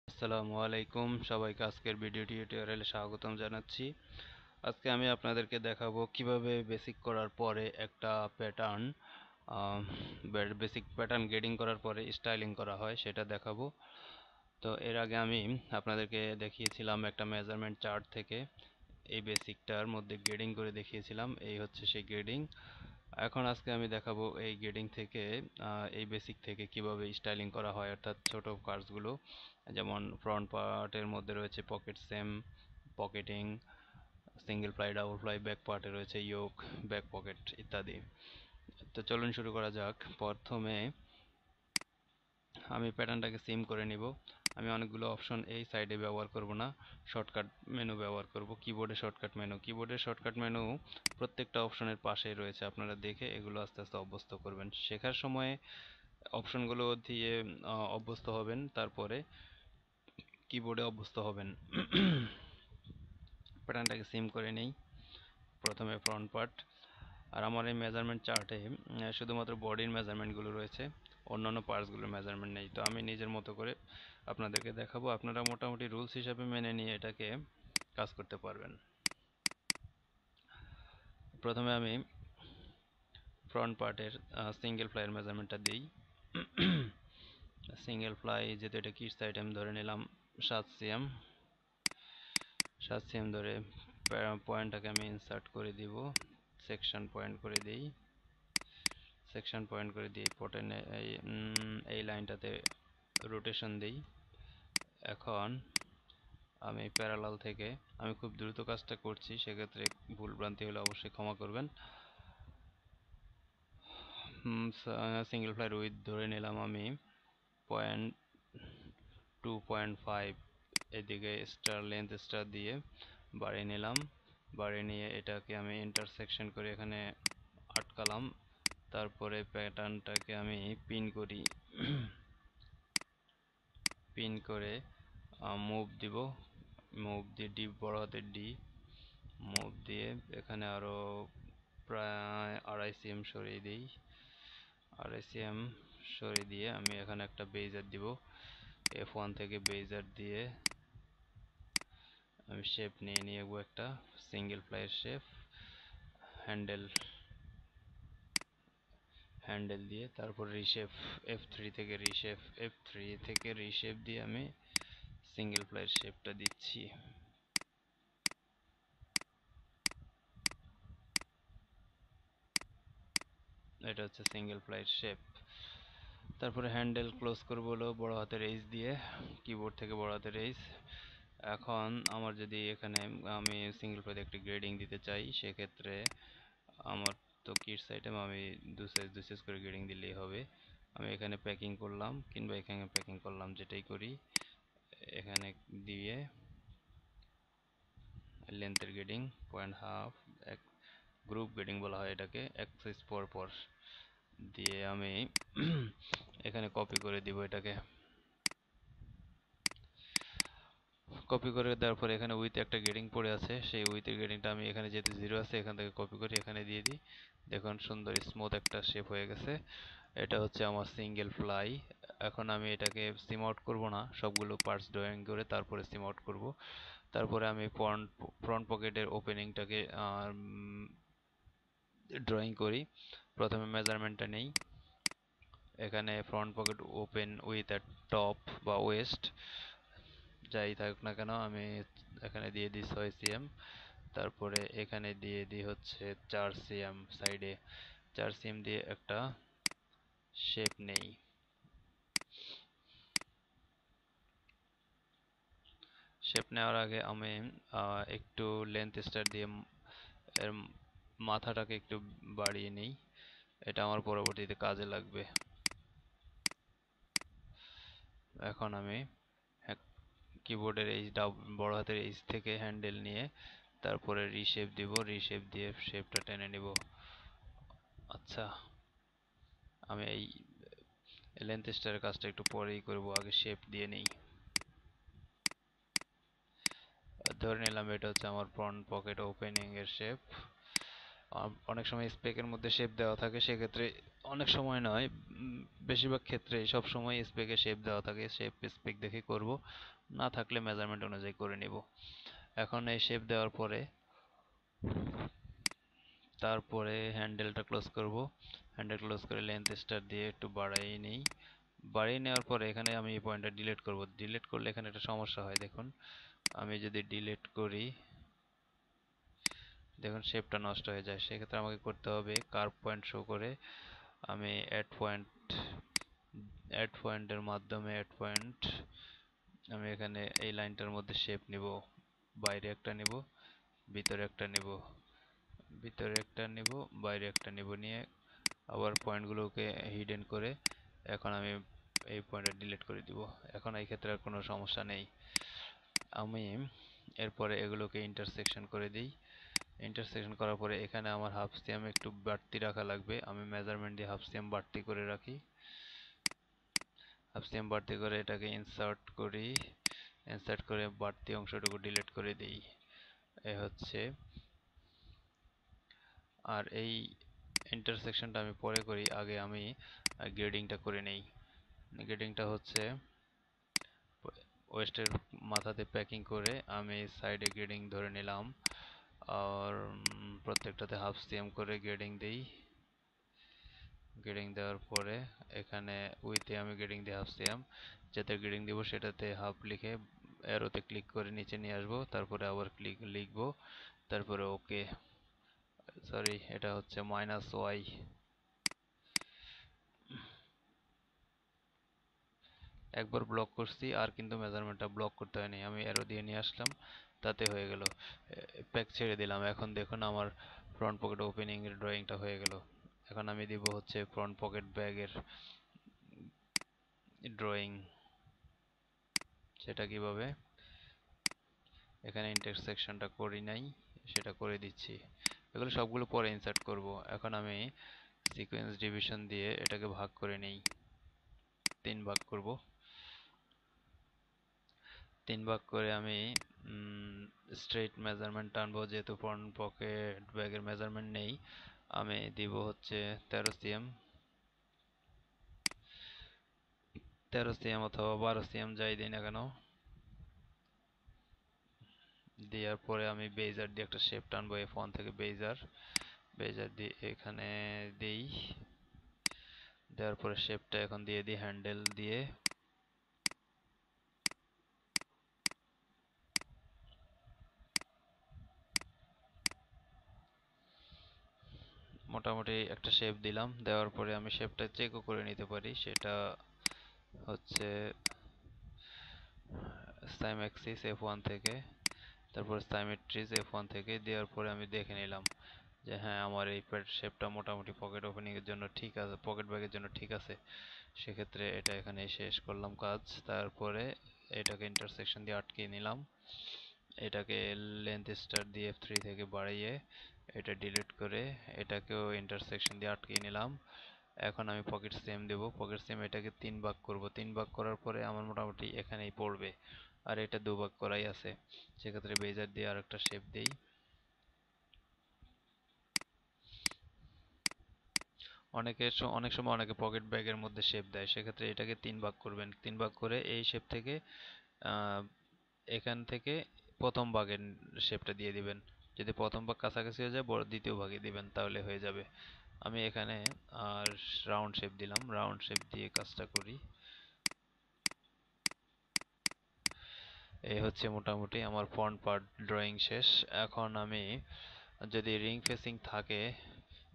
আসসালামু আলাইকুম, সবাইকে আজকের ভিডিও টিউটোরিয়ালে স্বাগতম জানাচ্ছি। আজকে আমি আপনাদেরকে দেখাবো কিভাবে বেসিক করার পরে একটা প্যাটার্ন বেসিক প্যাটার্ন গ্রেডিং করার পরে স্টাইলিং করা হয় সেটা দেখাবো। তো এর আগে আমি আপনাদেরকে দেখিয়েছিলাম একটা মেজারমেন্ট চার্ট থেকে এই বেসিকটার মধ্যে গ্রেডিং করে দেখিয়েছিলাম। এই হচ্ছে সেই গ্রেডিং। এখন আজকে আমি দেখাবো এই গ্রেডিং থেকে এই বেসিক থেকে কিভাবে স্টাইলিং করা হয়, অর্থাৎ ছোট কার্সগুলো, যেমন ফ্রন্ট পার্টের মধ্যে রয়েছে pocket same, pocketing, single ply, double ply, back পার্টে রয়েছে ইয়োক, ব্যাক পকেট ইত্যাদি। তো চলুন শুরু করা যাক। প্রথমে আমি প্যাটার্নটাকে সিম করে নিব। আমি অনেকগুলো অপশন এই সাইডে ব্যবহার করব না, শর্টকাট মেনু ব্যবহার করব। কিবোর্ডের শর্টকাট মেনু প্রত্যেকটা অপশনের পাশেই রয়েছে, আপনারা দেখে এগুলো আস্তে আস্তে অভ্যস্ত করবেন। শেখার সময় অপশনগুলো দিয়ে অভ্যস্ত হবেন, তারপরে কিবোর্ডে অভ্যস্ত হবেন। প্যাটার্নটাকে সিম করে নেই। প্রথমে ফ্রন্ট পার্ট, আর আমার এই মেজারমেন্ট চার্টে শুধুমাত্র বডির মেজারমেন্টগুলো রয়েছে, অন্যান্য পার্টসগুলোর মেজারমেন্ট নেই। তো আমি নিজের মতো করে আপনাদেরকে দেখাবো, আপনারা মোটামুটি রুলস হিসাবে মেনে নিয়ে এটাকে কাজ করতে পারবেন। প্রথমে আমি ফ্রন্ট পার্টের সিঙ্গেল ফ্লাইয়ের মেজারমেন্টটা দিই। সিঙ্গেল ফ্লাই যেহেতু এটা কিডস আইটেম, ধরে নিলাম 7 cm। 7 cm ধরে পয়েন্টটাকে আমি ইনসার্ট করে দিব, সেকশন পয়েন্ট করে দিই। সেকশন পয়েন্ট করে দিয়ে পটেনে এই লাইনটাতে রোটেশন দিই। এখন আমি প্যারালাল থেকে, আমি খুব দ্রুত কাজটা করছি, সেক্ষেত্রে ভুলভ্রান্তি হলে অবশ্যই ক্ষমা করবেন। সিঙ্গেল ফ্লাইয়ের উইথ ধরে নিলাম আমি 2.5, এদিকে স্টার লেন্থ স্টার দিয়ে বাড়িয়ে নিলাম। বাড়িয়ে নিয়ে এটাকে আমি ইন্টারসেকশন করে এখানে আটকালাম। তারপরে প্যাটার্নটাকে আমি পিন করি। পিন করে মুভ দিব, মুভ দিয়ে ডি, বড় হাতের ডি, মুভ দিয়ে এখানে আরো প্রায় 2.5 cm সরিয়ে দিই। 2.5 cm সরিয়ে দিয়ে আমি এখানে একটা বেইজার দিব। F1 থেকে বেইজার দিয়ে আমি শেপ নিয়ে নিব, একটা সিঙ্গেল প্লাইয়ের শেপ, হ্যান্ডেল হ্যান্ডেল দিয়ে, তারপর রিশেপ F3 থেকে দিয়ে আমি সিঙ্গেল প্লাইয়ের শেপটা দিচ্ছি। এটা হচ্ছে সিঙ্গেল প্লাইয়ের শেপ। তারপরে হ্যান্ডেল ক্লোজ করবো হলো বড় হাতের এইচ দিয়ে, কিবোর্ড থেকে বড় হাতের এইচ। এখন আমার যদি এখানে আমি সিঙ্গেল প্লাইতে একটি গ্রেডিং দিতে চাই, সেক্ষেত্রে আমার তো কিডস আইটেম, আমি দু সাইজ করে গ্রেডিং দিলেই হবে। আমি এখানে প্যাকিং করলাম কিংবা এখানে প্যাকিং করলাম, যেটাই করি এখানে দিয়ে লেন্থের গ্রেডিং 0.5, এক গ্রুপ গ্রেডিং বলা হয় এটাকে, এক সাইজ পর পর দিয়ে আমি এখানে কপি করে দিব। এটাকে কপি করে দেওয়ার পরে এখানে উইথ একটা গ্রেডিং পড়ে আছে, সেই উইথের গ্রেডিংটা আমি এখানে যেহেতু 0 আছে এখান থেকে কপি করে এখানে দিয়ে দিই। দেখুন সুন্দর স্মুথ একটা শেপ হয়ে গেছে। এটা হচ্ছে আমার সিঙ্গেল ফ্লাই। এখন আমি এটাকে সিম আউট করবো না, সবগুলো পার্টস ড্রয়িং করে তারপরে সিম আউট করব। তারপরে আমি ফ্রন্ট পকেটের ওপেনিংটাকে ড্রয়িং করি। প্রথমে মেজারমেন্টটা নেই, এখানে front pocket open with a top বা ওয়েস্ট যাই থাকুক না কেন, আমি এখানে দিয়ে দিই 6 cm। তারপরে এখানে দিয়ে দিই হচ্ছে 4 cm সাইডে, 4 cm দিয়ে একটা শেপ নেই। শেপ নেওয়ার আগে আমি একটু লেন্থ স্টার দিয়ে এর মাথাটাকে একটু বাড়িয়ে নিই, এটা আমার পরবর্তীতে কাজে লাগবে। এখন আমি কিবোর্ডের এই বড় হাতের এইচ থেকে হ্যান্ডেল নিয়ে তারপরে রিশেপ দিব, রিশেপ দিয়ে শেপটা টেনে নিব। আচ্ছা, আমি এই লেন্থ স্টারের কাজটা একটু পরেই করব, আগে শেপ দিয়ে নেই। ধরে নিলাম এটা হচ্ছে আমার ফ্রন্ট পকেট ওপেনিং এর শেপ। অনেক সময় স্পেকের মধ্যে শেপ দেওয়া থাকে, সেক্ষেত্রে অনেক সময় নয়, বেশিরভাগ ক্ষেত্রে সব সময় স্পেকে শেপ দেওয়া থাকে, শেপ স্পেক দেখে করব, না থাকলে মেজারমেন্ট অনুযায়ী করে নিব। এখন এই শেপ দেওয়ার পরে তারপরে হ্যান্ডেলটা ক্লোজ করব। হ্যান্ডেল ক্লোজ করে লেন্থ স্টার দিয়ে একটু বাড়াই নিই। বাড়িয়ে নেওয়ার পরে এখানে আমি এই পয়েন্টটা ডিলিট করব। ডিলিট করলে এখানে একটা সমস্যা হয়, দেখুন আমি যদি ডিলিট করি, দেখুন শেপটা নষ্ট হয়ে যায়। সেক্ষেত্রে আমাকে করতে হবে কার্ভ পয়েন্ট শো করে আমি অ্যাড পয়েন্টের মাধ্যমে আমি এখানে এই লাইনটার মধ্যে শেপ নিব, বাইরে একটা নিব, ভিতরে একটা নিব, ভিতরে একটা নিব, বাইরে একটা নিব, নিয়ে আবার পয়েন্টগুলোকে হিডেন করে এখন আমি এই পয়েন্টটা ডিলিট করে দিব। এখন এই ক্ষেত্রে আর কোনো সমস্যা নেই। আমি এরপরে এগুলোকে ইন্টারসেকশন করে দিই। ইন্টারসেকশন করার পরে এখানে আমার হাফ সিএম একটু বাড়তি রাখা লাগবে। আমি মেজারমেন্ট দিয়ে হাফ সিএম বাড়তি করে রাখি। হাফ সিএম বাড়তি করে এটাকে ইনসার্ট করি, ইনসার্ট করে বাড়তি অংশটুকু ডিলিট করে দিই। এই হচ্ছে। আর এই ইন্টারসেকশনটা আমি পরে করি, আগে আমি গ্রেডিংটা করে নেই। গ্রেডিংটা হচ্ছে ওয়েস্টের মাথাতে প্যাকিং করে আমি সাইডে গ্রেডিং ধরে নিলাম, আর প্রত্যেকটাতে হাফ সিএম করে গ্রেডিং দিই। গ্রেডিং দেওয়ার পরে এখানে উইথে আমি গ্রেডিং দিই হাফ সিএম, যেটা গ্রেডিং দিব সেটাতে হাফ লিখে অ্যারোতে ক্লিক করে নিচে নিয়ে আসবো, তারপরে আবার লিখবো, তারপরে ওকে, সরি এটা হচ্ছে -y। একবার ব্লক করছি, আর কিন্তু মেজারমেন্টটা ব্লক করতে হয়নি, আমি অ্যারো দিয়ে নিয়ে আসলাম, তাতে হয়ে গেল। প্যাক ছেড়ে দিলাম, এখন দেখুন আমার ফ্রন্ট পকেট ওপেনিং এর ড্রয়িংটা হয়ে গেল। এখন আমি দিব হচ্ছে ফ্রন্ট পকেট ব্যাগের ড্রয়িং। সেটা কিভাবে, এখানে ইন্টারসেকশনটা করি নাই, সেটা করে দিচ্ছি। এগুলো সবগুলো পরে ইনসার্ট করব। এখন আমি সিকোয়েন্স ডিভিশন দিয়ে এটাকে ভাগ করে নেই, 3 ভাগ করব। 3 ভাগ করে আমি স্ট্রেইট মেজারমেন্ট টানবো, যেহেতু ফ্রন্ট পকেট ব্যাগের মেজারমেন্ট নেই। আমি দিব হচ্ছে 13 সিএম, 13 সিএম অথবা 12 সিএম যাই দিই না কেন। দেওয়ার পরে আমি বেজার দিয়ে একটা শেপ টানবো, F1 থেকে বেজার, বেজার দিয়ে এখানে দিই। দেওয়ার পরে শেপটা এখন দিয়ে দিই হ্যান্ডেল দিয়ে। মোটামুটি একটা শেপ দিলাম। দেওয়ার পরে আমি শেপটা চেকও করে নিতে পারি, সেটা হচ্ছে সাইম্যাক্সিস F1 থেকে, তারপর সাইমেট্রিজ F1 থেকে দেওয়ার পরে আমি দেখে নিলাম যে হ্যাঁ আমার এই শেপটা মোটামুটি পকেট ওপেনিং এর জন্য ঠিক আছে, পকেট ব্যাগের জন্য ঠিক আছে। সেক্ষেত্রে এটা এখানে শেষ করলাম কাজ। তারপরে এটাকে ইন্টারসেকশন দিয়ে আটকিয়ে নিলাম, এটাকে লেন্থ স্টার দিয়ে F3 থেকে বাড়িয়ে এটা ডিলিট করে এটাকেও ইন্টারসেকশন দিয়ে আটকিয়ে নিলাম। এখন আমি পকেট সিএম দেব। পকেট সিএম এটাকে 3 ভাগ করব। 3 ভাগ করার পরে আমার মোটামুটি এখানেই পড়বে, আর এটা 2 ভাগ করাই আছে। সেক্ষেত্রে বেজার দিয়ে আরেকটা শেপ দেই। অনেক সময় অনেকে পকেট ব্যাগের মধ্যে শেপ দেয়, সেক্ষেত্রে এটাকে 3 ভাগ করবেন। 3 ভাগ করে এই শেপ থেকে এখান থেকে প্রথম ভাগের শেপটা দিয়ে দিবেন। যদি প্রথম ভাগ কাছাকাছি হয়ে যায়, দ্বিতীয় ভাগে দিবেন, তাহলে হয়ে যাবে। আমি এখানে আর রাউন্ড শেপ দিলাম, রাউন্ড শেপ দিয়ে কাজটা করি। এই হচ্ছে মোটামুটি আমার ফ্রন্ট পার্ট ড্রয়িং শেষ। এখন আমি যদি রিং ফেসিং থাকে,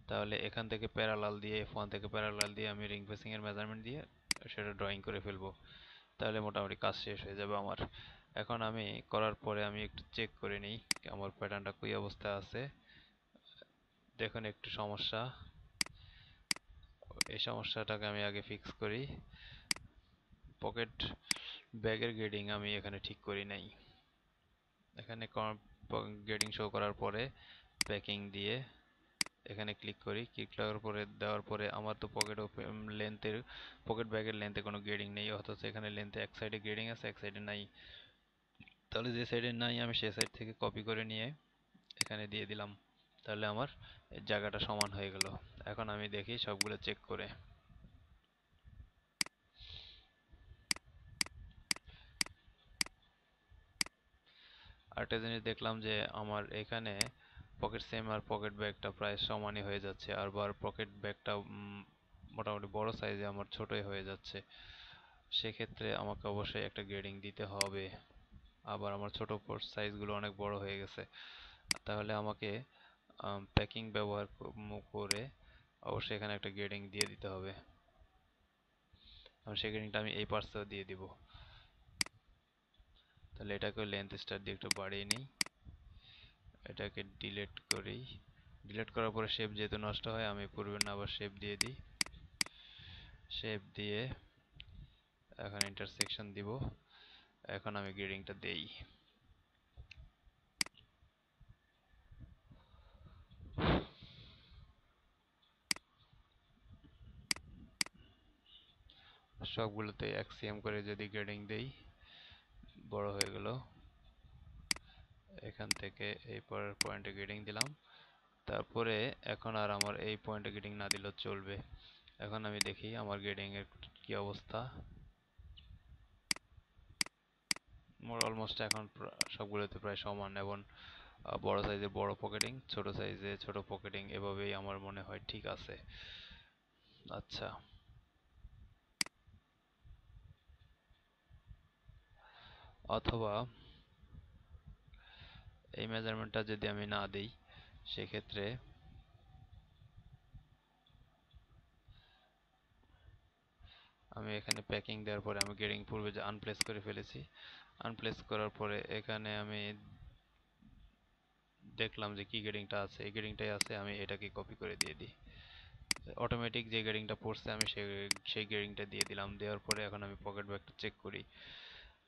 তাহলে এখান থেকে প্যারালাল দিয়ে F1 থেকে প্যারালাল দিয়ে আমি রিং ফেসিং এর মেজারমেন্ট দিয়ে সেটা ড্রয়িং করে ফেলবো, তাহলে মোটামুটি কাজ শেষ হয়ে যাবে আমার। এখন আমি করার পরে আমি একটু চেক করে নিই আমার প্যাটার্নটা কী অবস্থা আছে। দেখুন একটু সমস্যা, এই সমস্যাটাকে আমি আগে ফিক্স করি। পকেট ব্যাগের গ্রেডিং আমি এখানে ঠিক করি নাই। এখানে গ্রেডিং শো করার পরে প্যাকিং দিয়ে এখানে ক্লিক করি। ক্লিক দেওয়ার পরে আমার তো পকেট ব্যাগের লেন্থে কোনো গ্রেডিং নেই, অথচ এখানে লেন্থে এক সাইডে গ্রেডিং আছে, এক সাইডে নাই। তাহলে যে সাইডে নাই আমি সে সাইড থেকে কপি করে নিয়ে এখানে দিয়ে দিলাম। তাহলে আমার এই জায়গাটা সমান হয়ে গেল। এখন আমি দেখি সবগুলো চেক করে। আরেকটা জিনিস দেখলাম যে আমার এখানে পকেট সেম আর পকেট ব্যাগটা প্রায় সমানই হয়ে যাচ্ছে, আর পকেট ব্যাগটা মোটামুটি বড় সাইজে আমার ছোটই হয়ে যাচ্ছে। সেক্ষেত্রে আমাকে অবশ্যই একটা গ্রেডিং দিতে হবে। আবার আমার ছোট সাইজগুলো অনেক বড় হয়ে গেছে, তাহলে আমাকে প্যাকিং ব্যবহার করে অবশ্যই এখানে একটা গ্রেডিং দিয়ে দিতে হবে। সেই গ্রেডিংটা আমি এই পার্টসেও দিয়ে দিব। তাহলে এটাকে লেন্থ স্টার দিয়ে একটু বাড়িয়ে নিই, এটাকে ডিলিট করি। ডিলিট করার পরে শেপ যেহেতু নষ্ট হয়, আমি পূর্বে না আবার শেপ দিয়ে দিই। শেপ দিয়ে এখন ইন্টারসেকশন দিব। এখন আমি গ্রেডিংটা দেই। সবগুলোতে 1 cm করে যদি গ্রেডিং দেই, বড় হয়ে গেল। এখান থেকে এই পরের পয়েন্টে গ্রেডিং দিলাম। তারপরে এখন আর আমার এই পয়েন্টে গ্রেডিং না দিলেও চলবে। এখন আমি দেখি আমার গ্রেডিং এর কি অবস্থা। মোর অলমোস্ট এখন সবগুলোতে প্রায় সমান, এবং বড় সাইজের বড় পকেটিং, ছোট সাইজে ছোট পকেটিং, এভাবেই আমার মনে হয় ঠিক আছে। আচ্ছা, অথবা এই মেজারমেন্টটা যদি আমি না দিই, সেক্ষেত্রে আমি এখানে প্যাকিং দেওয়ার পরে আমি গ্রেডিং পূর্বে যে আনপ্লেস করে ফেলেছি, আনপ্লেস করার পরে এখানে আমি দেখলাম যে কি গ্রেডিংটা আছে, এই গ্রেডিংটাই আছে, আমি এটাকে কপি করে দিয়ে দিই। অটোমেটিক যে গ্রেডিংটা পড়ছে আমি সেই গ্রেডিংটা দিয়ে দিলাম। দেওয়ার পরে এখন আমি পকেট ব্যাগটা চেক করি।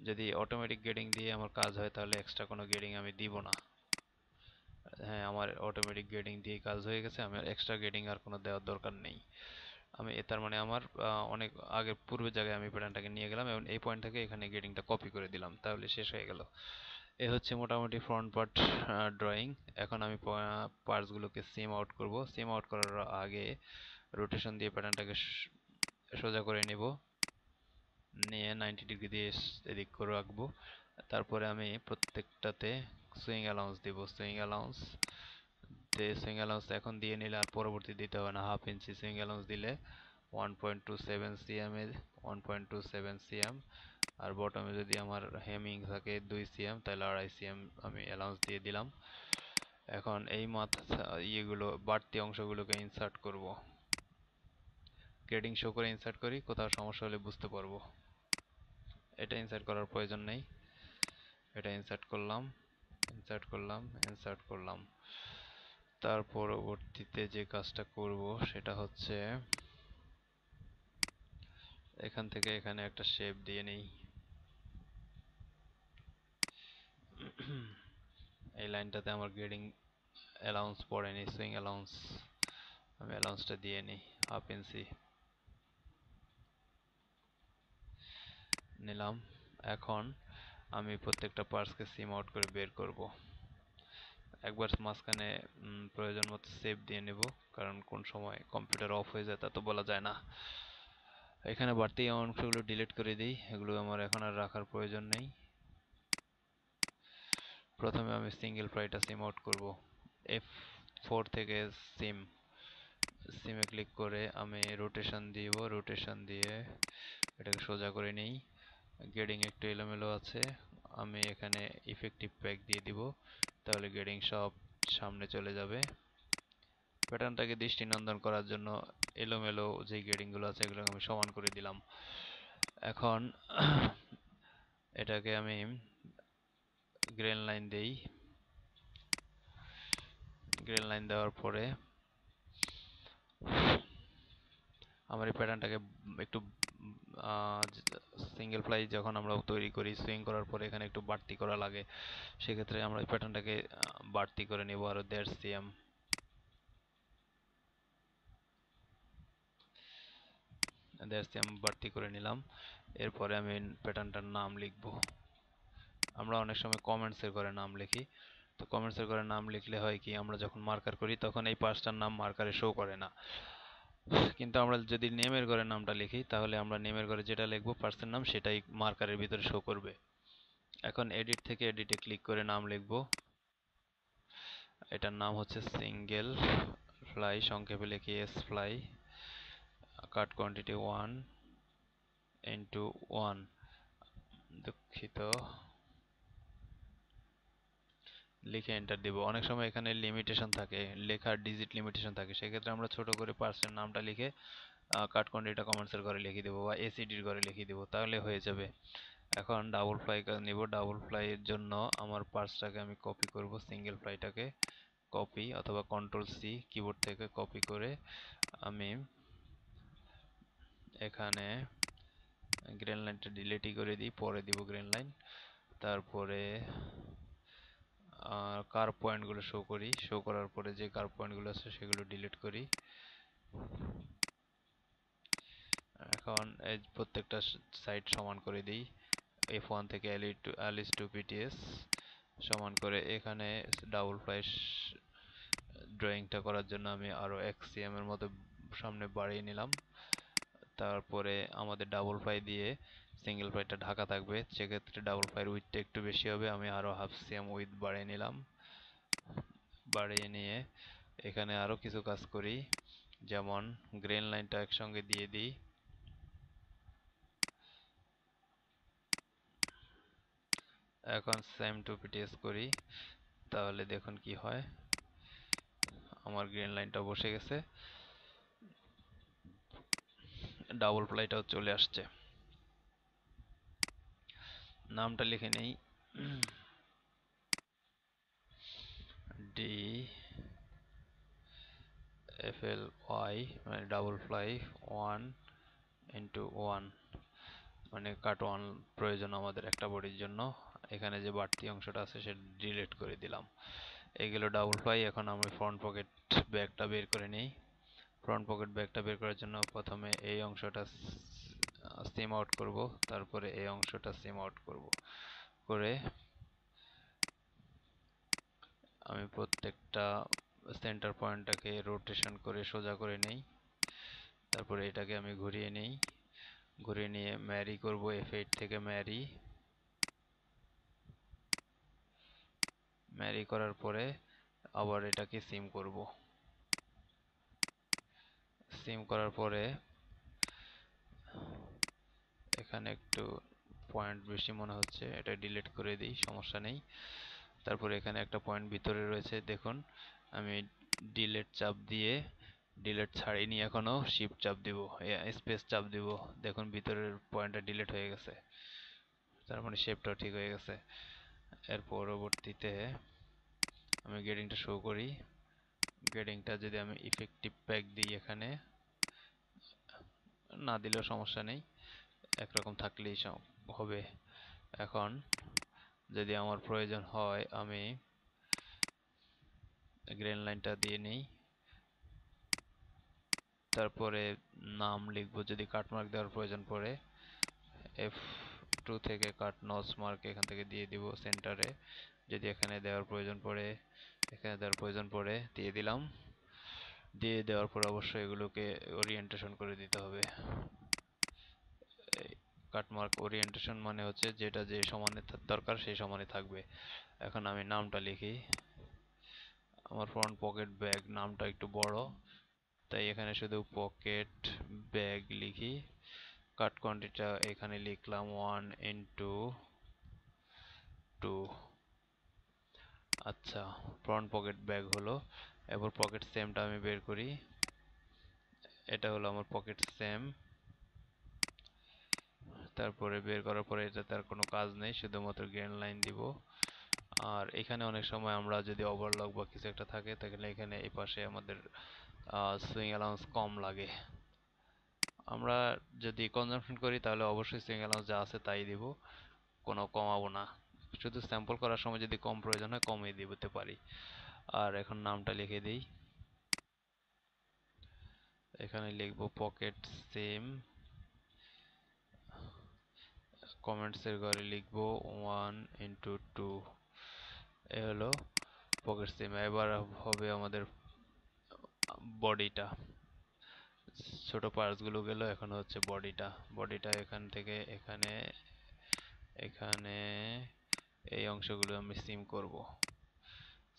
যদি অটোমেটিক গ্রেডিং দিয়ে আমার কাজ হয়, তাহলে এক্সট্রা কোনো গ্রেডিং আমি দিব না। হ্যাঁ, আমার অটোমেটিক গ্রেডিং দিয়ে কাজ হয়ে গেছে, আমার এক্সট্রা গ্রেডিং আর কোনো দেওয়ার দরকার নেই। আমি তার মানে আমার অনেক আগের পূর্বের জায়গায় আমি প্যাটার্নটাকে নিয়ে গেলাম এবং এই পয়েন্ট থেকে এখানে গ্রেডিংটা কপি করে দিলাম, তাহলে শেষ হয়ে গেল। এ হচ্ছে মোটামুটি ফ্রন্ট পার্ট ড্রয়িং। এখন আমি পার্টসগুলোকে সিম আউট করব। সিম আউট করার আগে রোটেশন দিয়ে প্যাটার্নটাকে সোজা করে নিব, নিয়ে 90 ডিগ্রি দিয়ে এদিক করে রাখবো। তারপরে আমি প্রত্যেকটাতে সুইং অ্যালাউন্স দিব। সুইং অ্যালাউন্স এখন দিয়ে নিলে আর পরবর্তী দিতে হবে না। হাফ ইঞ্চি সুইং অ্যালাউন্স দিলে 1.27 সিএম এ 1.27 সিএম, আর বটমে যদি আমার হেমিং থাকে 2 সিএম, তাহলে 2.5 সিএম আমি অ্যালাউন্স দিয়ে দিলাম। এখন এই ইয়েগুলো বাড়তি অংশগুলোকে ইনসার্ট করব। গ্রেডিং শো করে ইনসার্ট করি, কোথাও সমস্যা হলে বুঝতে পারবো। এটা ইনসার্ট করার প্রয়োজন নেই, এটা ইনসার্ট করলাম, ইনসার্ট করলাম, ইনসার্ট করলাম। তার পরবর্তীতে যে কাজটা করব সেটা হচ্ছে এখান থেকে এখানে একটা শেপ দিয়ে নেই। এই লাইনটাতে আমার গ্রেডিং অ্যালাউন্স পড়েনি, সুইং অ্যালাউন্স, আমি অ্যালাউন্সটা দিয়ে নিই, হাফ ইঞ্চি নিলাম। এখন আমি প্রত্যেকটা পার্টসকে সিম আউট করে বের করব। একবার মাঝখানে প্রয়োজন মতো সেভ দিয়ে নেব, কারণ কোন সময় কম্পিউটার অফ হয়ে যায় তা তো বলা যায় না। এখানে বাড়তি অংশগুলো ডিলিট করে দিই, এগুলো আমার এখন আর রাখার প্রয়োজন নেই। প্রথমে আমি সিঙ্গেল প্রাইটা সিম আউট করব। F4 থেকে সিমে ক্লিক করে আমি রোটেশন দিব, রোটেশন দিয়ে এটাকে সোজা করে নিই। গ্রেডিং একটু এলোমেলো আছে, আমি এখানে ইফেক্টিভ প্যাক দিয়ে দিব, তাহলে গ্রেডিং সব সামনে চলে যাবে। প্যাটার্নটাকে দৃষ্টিনন্দন করার জন্য এলোমেলো যে গ্রেডিং গুলো আছে এগুলোকে আমি সমান করে দিলাম। এখন এটাকে আমি গ্রেন লাইন দেই। গ্রেন লাইন দেওয়ার পরে আমার এই প্যাটার্নটাকে একটু সিঙ্গেল ফ্লাই যখন আমরা তৈরি করি, সুইং করার পরে এখানে একটু বাড়তি করা লাগে, সেক্ষেত্রে আমরা এই প্যাটার্নটাকে বাড়তি করে নেব আরো 1.5 সিএম। 1.5 সিএম বাড়তি করে নিলাম। এরপরে আমি প্যাটার্নটার নাম লিখব। আমরা অনেক সময় কমেন্টসের ঘরে নাম লিখি, তো কমেন্টসের ঘরে নাম লিখলে হয় কি, আমরা যখন মার্কার করি তখন এই পাঁচটার নাম মার্কারে শো করে না। কিন্তু আমরা যদি নেমের ঘরে নামটা লিখি তাহলে আমরা নেমের ঘরে যেটা লিখবো পার্সের নাম সেটাই মার্কারের ভিতরে শো করবে। এখন এডিট থেকে এডিটে ক্লিক করে নাম লিখবো। এটার নাম হচ্ছে সিঙ্গেল ফ্লাই, সংক্ষেপে লিখি এস ফ্লাই। কাট কোয়ান্টিটি 1/1, দুঃখিত, লিখে এন্টার দিব। অনেক সময় এখানে লিমিটেশন থাকে, লেখার ডিজিট লিমিটেশন থাকে, সেক্ষেত্রে আমরা ছোট করে পার্সের নামটা লিখে কাট কোয়ান্টিটিটা কমেন্টসের ঘরে লিখে দেবো বা এসিডির ঘরে লিখে দেবো, তাহলে হয়ে যাবে। এখন ডাবল ফ্লাই নিব। ডাবল ফ্লাইয়ের জন্য আমার পার্সটাকে আমি কপি করব, সিঙ্গেল ফ্লাইটাকে কপি অথবা কন্ট্রোল সি কিবোর্ড থেকে কপি করে আমি এখানে গ্রেন লাইনটা ডিলিটই করে দিই, পরে দিব গ্রেন লাইন। তারপরে কার্ভ পয়েন্টগুলো শো করি, শো করার পরে যে কার্ভ পয়েন্টগুলো আছে সেগুলো ডিলিট করি। এখন এই প্রত্যেকটা সাইড সমান করে দিই, F1 থেকে LS টু PTS সমান করে। এখানে ডাবল ফ্লাই ড্রয়িংটা করার জন্য আমি আরো 1 cm এর মতো সামনে বাড়িয়ে নিলাম। তারপরে আমাদের ডাবল ফ্লাই দিয়ে সিঙ্গেল ফ্লাইটা ঢাকা থাকবে, সেক্ষেত্রে ডাবল ফ্লাইয়ের উইথটা একটু বেশি হবে, আমি আরো 1/2 cm উইথ বাড়িয়ে নিলাম। বাড়িয়ে নিয়ে এখানে আরো কিছু কাজ করি, যেমন গ্রেন লাইনটা একসঙ্গে দিয়ে দিই। এখন সেম টু পিটিএস করি, তাহলে দেখুন কি হয়, আমার গ্রেন লাইনটা বসে গেছে, ডাবল ফ্লাইটাও চলে আসছে। নামটা লিখে নেই, DFLY, মানে ডাবল ফ্লাই 1/1, মানে কাট ওয়ান প্রয়োজন আমাদের একটা বডির জন্য। এখানে যে বাড়তি অংশটা আছে সেটা ডিলিট করে দিলাম। এগুলো ডাবল ফ্লাই। এখন আমি ফ্রন্ট পকেট ব্যাগটা বের করে নিই। ফ্রন্ট পকেট ব্যাগটা বের করার জন্য প্রথমে এই অংশটা সিম আউট করব, তারপরে এই অংশটা সিম আউট করব, করে আমি প্রত্যেকটা সেন্টার পয়েন্টটাকে রোটেশন করে সোজা করে নেই। তারপরে এটাকে আমি ঘুরিয়ে নেই, ঘুরিয়ে নিয়ে ম্যারি করব, F8 থেকে ম্যারি। ম্যারি করার পরে আবার এটাকে সিম করব। সিম করার পরে এখানে একটু পয়েন্ট বেশি মনে হচ্ছে, এটা ডিলিট করে দিই, সমস্যা নেই। তারপরে এখানে একটা পয়েন্ট ভিতরে রয়েছে, দেখুন আমি ডিলিট চাপ দিয়ে, ডিলিট ছাড়িনি এখনো, শিফট চাপ দিব, স্পেস চাপ দিব, দেখুন ভিতরের পয়েন্টটা ডিলিট হয়ে গেছে, তার মানে শেপটাও ঠিক হয়ে গেছে। এর পরবর্তীতে আমি গ্রেডিংটা শো করি। গ্রেডিংটা যদি আমি ইফেক্টিভ প্যাক দিই, এখানে না দিলেও সমস্যা নেই, একরকম থাকলেই হবে। এখন যদি আমার প্রয়োজন হয় আমি গ্রেন লাইনটা দিয়ে নিই, তারপরে নাম লিখবো, যদি কাট মার্ক দেওয়ার প্রয়োজন পড়ে F2 থেকে কাট নচ মার্ক এখান থেকে দিয়ে দিব সেন্টারে, যদি এখানে দেওয়ার প্রয়োজন পড়ে, এখানে দেওয়ার প্রয়োজন পড়ে দিয়ে দিলাম। দিয়ে দেওয়ার পর অবশ্যই এগুলোকে ওরিয়েন্টেশন করে দিতে হবে। কাটমার্ক ওরিয়েন্টেশন মানে হচ্ছে যেটা যে সমানে দরকার সেই সমানে থাকবে। এখন আমি নামটা লিখি, আমার ফ্রন্ট পকেট ব্যাগ নামটা একটু বড়, তাই এখানে শুধু পকেট ব্যাগ লিখি। কাট কোয়ান্টিটিটা এখানে লিখলাম 1/2। আচ্ছা, ফ্রন্ট পকেট ব্যাগ হলো। এবার পকেট সেমটা আমি বের করি, এটা হলো আমার পকেট সেম। তারপরে বের করার পরে এটাতে আর কোনো কাজ নেই, শুধুমাত্র গ্রেন লাইন দিব। আর এখানে অনেক সময় আমরা যদি ওভারলক বা কিছু একটা থাকে তাহলে এখানে এই পাশে আমাদের সুইং অ্যালাউন্স কম লাগে। আমরা যদি কনজাম্পশন করি তাহলে অবশ্যই সুইং অ্যালাউন্স যা আছে তাই দিব, কোনো কমাবো না। শুধু স্যাম্পল করার সময় যদি কম প্রয়োজন হয় কমিয়ে দিতে পারি। আর এখন নামটা লিখে দিই, এখানে লিখবো পকেট সেম, কমেন্টসের ঘরে লিখবো 1/2। এ হলো পকেট সিম। এবার হবে আমাদের বডিটা, ছোট পার্টস গুলো গেল, এখন হচ্ছে বডিটা। বডিটা এখান থেকে এখানে, এখানে এই অংশগুলো আমি সিম করব।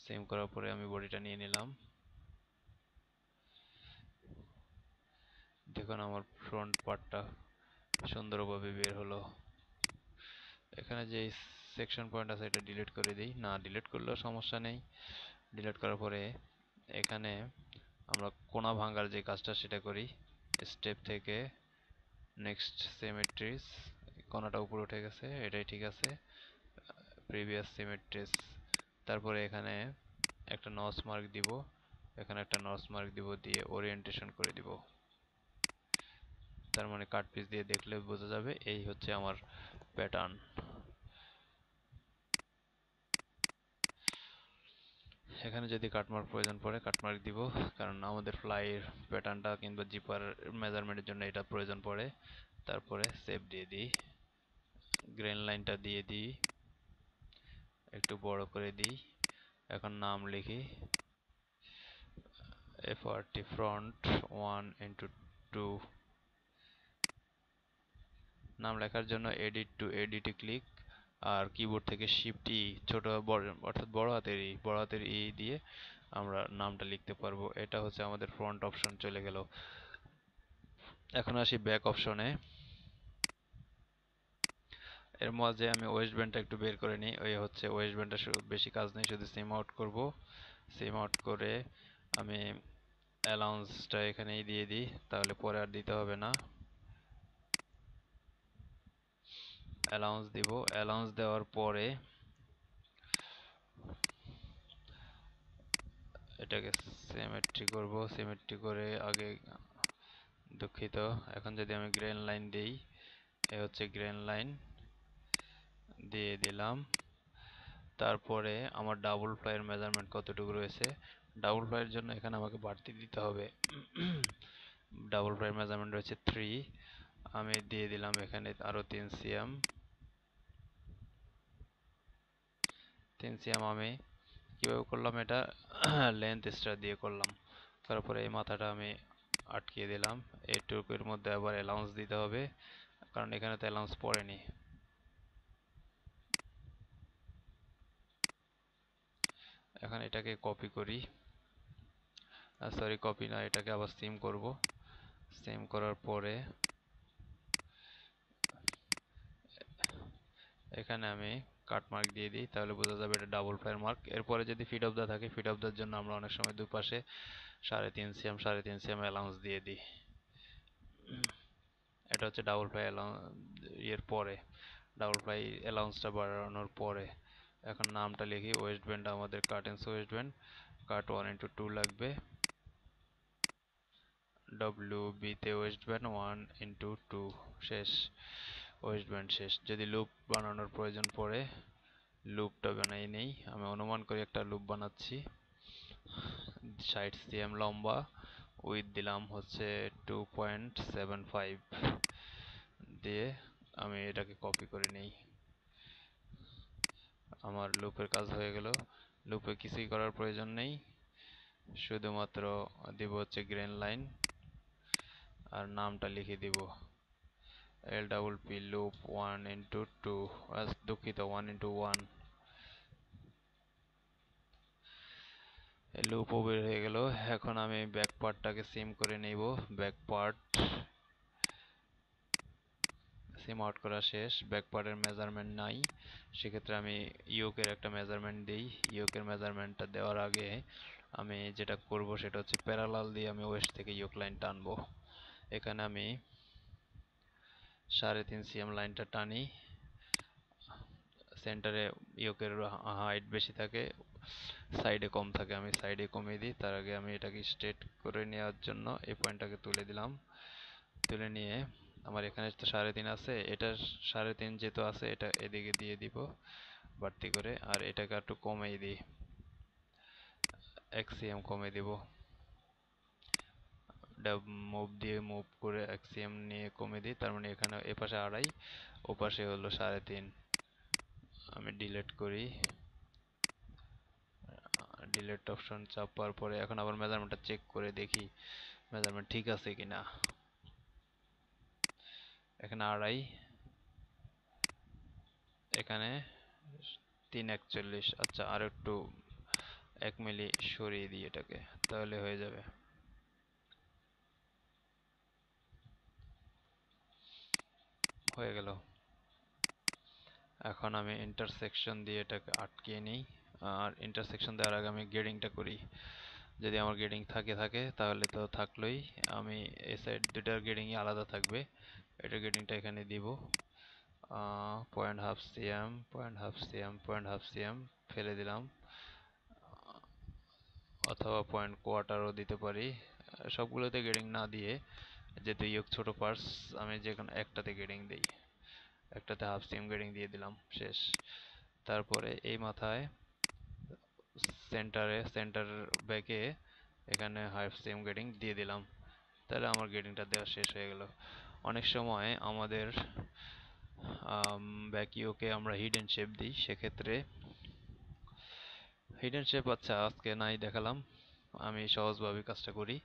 সিম করার পরে আমি বডিটা নিয়ে নিলাম। দেখুন আমার ফ্রন্ট পার্টটা সুন্দরভাবে বের হলো। এখানে যে সেকশন পয়েন্ট আছে এটা ডিলিট করে দিই, না ডিলিট করলেও সমস্যা নেই। ডিলিট করার পরে এখানে আমরা কোণা ভাঙার যে কাজটা সেটা করি। স্টেপ থেকে নেক্সট সিমেট্রিস, কোণাটা উপরে উঠে গেছে, এটাই ঠিক আছে। প্রিভিয়াস সিমেট্রিস, তারপরে এখানে একটা নচ মার্ক দিব, এখানে একটা নচ মার্ক দিব, দিয়ে ওরিয়েন্টেশন করে দিব। তার মানে কাট পিস দিয়ে দেখলে বোঝা যাবে এই হচ্ছে আমার প্যাটার্ন। এখানে যদি কাটমার্ক প্রয়োজন পড়ে কাটমার্ক দিব, কারণ আমাদের ফ্লাইয়ের প্যাটার্নটা কিংবা জিপার মেজারমেন্টের জন্য এটা প্রয়োজন পড়ে। তারপরে সেভ দিয়ে দিই, গ্রেন লাইনটা দিয়ে দিই, একটু বড় করে দিই। এখন নাম লিখি FRT front 1:2। নাম লেখার জন্য এডিট টু এডিটে ক্লিক, আর কিবোর্ড থেকে শিফট ই, ছোট বড় অর্থাৎ বড় হাতের ই দিয়ে আমরা নামটা লিখতে পারবো। এটা হচ্ছে আমাদের ফ্রন্ট অপশন চলে গেল। এখন আসি ব্যাক অপশনে। এর মাঝে আমি ওয়েস্ট ব্যান্ডটা একটু বের করে নিই। ওই হচ্ছে ওয়েস্ট ব্যান্ডটা বেশি কাজ নেই, শুধু সিম আউট করব। সিম আউট করে আমি অ্যালাউন্সটা এখানেই দিয়ে দিই, তাহলে পরে আর দিতে হবে না। অ্যালাউন্স দিব, অ্যালাউন্স দেওয়ার পরে এটাকে সিমেট্রি করব। সিমেট্রি করে আগে, দুঃখিত, এখন যদি আমি গ্রেন লাইন দেই, এ হচ্ছে গ্রেন লাইন দিয়ে দিলাম। তারপরে আমার ডাবল ফ্লাইয়ের মেজারমেন্ট কতটুকু রয়েছে, ডাবল ফ্লাইয়ের জন্য এখানে আমাকে বাড়তি দিতে হবে। ডাবল ফ্লাইয়ের মেজারমেন্ট রয়েছে 3, আমি দিয়ে দিলাম এখানে আরো 3 cm। 3 cm আমি কিভাবে করলাম এটা, লেন্থ স্টার দিয়ে করলাম। তারপরে এই মাথাটা আমি আটকিয়ে দিলাম। এইটুকুর মধ্যে আবার অ্যালাউন্স দিতে হবে, কারণ এখানে তো অ্যালাউন্স পড়েনি। এখন এটাকে কপি করি, সরি কপি না, এটাকে আবার সিম করব। সিম করার পরে এখানে আমি কাট মার্ক দিয়ে দিই, তাহলে বোঝা যাবে এটা ডাবল ফ্লাইয়ের মার্ক। এরপরে যদি ফিট অফ দা থাকে, ফিট অফ দার জন্য আমরা অনেক সময় দুই পাশে 3.5 cm 3.5 cm অ্যালাউন্স দিয়ে দিই। এটা হচ্ছে ডাবল ফ্লাই এর পরে, ডাবল ফ্লাই অ্যালাউন্সটা বাড়ানোর পরে। এখন নামটা লিখি, ওয়েস্ট ব্যান্ড আমাদের কার্টেন্স ওয়েস্ট ব্যান্ড, কাট 1:2 লাগবে। WB তে ওয়েস্ট ব্যান্ড 1:2 শেষ, ওয়েস্ট ব্যান্ড শেষ। যদি লুপ বানানোর প্রয়োজন পড়ে লুপটা বানাই নেই, আমি অনুমান করি একটা লুপ বানাচ্ছি। 60 cm লম্বা, উইথ দিলাম হচ্ছে 2.75 দিয়ে আমি এটাকে কপি করে নেই। আমার লুপের কাজ হয়ে গেল। লুপে কিছুই করার প্রয়োজন নেই, শুধুমাত্র দিব হচ্ছে গ্রেন লাইন, আর নামটা লিখে দিব LPP loop 1:2, দুঃখিত 1:1। লুপও বের হয়ে গেল। এখন আমি ব্যাক পার্টটাকে সিম করে নেব। ব্যাক পার্ট সিম আউট করা শেষ। ব্যাক পার্টের মেজারমেন্ট নাই, সেক্ষেত্রে আমি ইয়োকের একটা মেজারমেন্ট দিই। ইয়োকের মেজারমেন্টটা দেওয়ার আগে আমি যেটা করব সেটা হচ্ছে প্যারালাল দিয়ে আমি ওয়েস্ট থেকে ইয়োক লাইন টানবো। এখানে আমি 3.5 cm লাইনটা টানি। সেন্টারে ইয়োকের হাইট বেশি থাকে, সাইডে কম থাকে, আমি সাইডে কমিয়ে দিই। তার আগে আমি এটাকে স্ট্রেট করে নেওয়ার জন্য এই পয়েন্টটাকে তুলে দিলাম। তুলে নিয়ে আমার এখানে তো 3.5 আছে, এটা 3.5 যেহেতু আছে এটা এদিকে দিয়ে দিব বাড়তি করে, আর এটাকে একটু কমিয়ে দিই, 1 cm কমিয়ে দিব। মুভ দিয়ে মুভ করে 1 cm নিয়ে কমিয়ে দিই, তার মানে এখানে এপাশে 2.5, ওপাশে হলো 3.5। আমি ডিলিট করি, ডিলিট অপশন চাপার পরে এখন আবার মেজারমেন্টটা চেক করে দেখি মেজারমেন্ট ঠিক আছে কিনা। এখানে 2.5, এখানে 341। আচ্ছা, আর একটু 1 মিলি সরিয়ে দিই এটাকে, তাহলে হয়ে যাবে। হয়ে গেল। এখন আমি ইন্টারসেকশন দিয়ে এটাকে আটকিয়ে নিই। আর ইন্টারসেকশন দেওয়ার আগে আমি গ্রেডিংটা করি। যদি আমার গ্রেডিং থাকে তাহলে তো থাকলোই। আমি এই সাইড দুটার গ্রেডিংই আলাদা থাকবে। এটার গ্রেডিংটা এখানে দিব 0.5 cm, 0.5 cm, 0.5 cm ফেলে দিলাম, অথবা 0.25ও দিতে পারি। সবগুলোতে গ্রেডিং না দিয়ে, যেহেতু ইয়োক ছোট পার্টস, আমি যে কোনো একটাতে গ্রেডিং দিই। একটাতে 1/2 cm গ্রেডিং দিয়ে দিলাম, শেষ। তারপরে এই মাথায় সেন্টার ব্যাকে এখানে 1/2 cm গ্রেডিং দিয়ে দিলাম। তাহলে আমার গ্রেডিংটা দেওয়া শেষ হয়ে গেল। অনেক সময় আমাদের ব্যাকিওকে আমরা হিডেন শেপ দিই, সেক্ষেত্রে হিডেন শেপ, আচ্ছা আজকে নাই দেখালাম, আমি সহজভাবে কাজটা করি।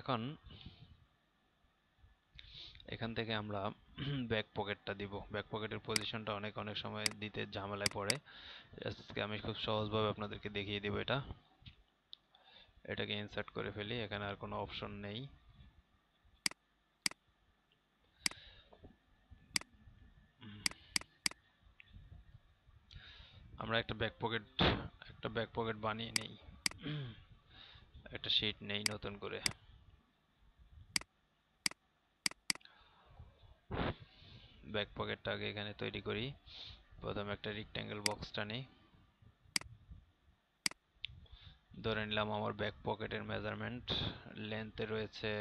এখন এখান থেকে আমরা ব্যাক পকেটটা দিব। ব্যাক পকেটের পজিশনটা অনেক সময় দিতে ঝামেলায় পড়ে। আজকে আমি খুব সহজভাবে আপনাদেরকে দেখিয়ে দিব। এটাকে ইনসার্ট করে ফেলি, এখানে আর কোনো অপশন নেই। আমরা একটা ব্যাক পকেট বানিয়ে নেই, একটা শীট নেই নতুন করে। ব্যাক পকেটটা আগে এখানে তৈরি করি। প্রথমে একটা রেক্ট্যাঙ্গেল বক্স টানি। ধরে নিলাম আমার ব্যাক পকেটের মেজারমেন্ট লেন্থে রয়েছে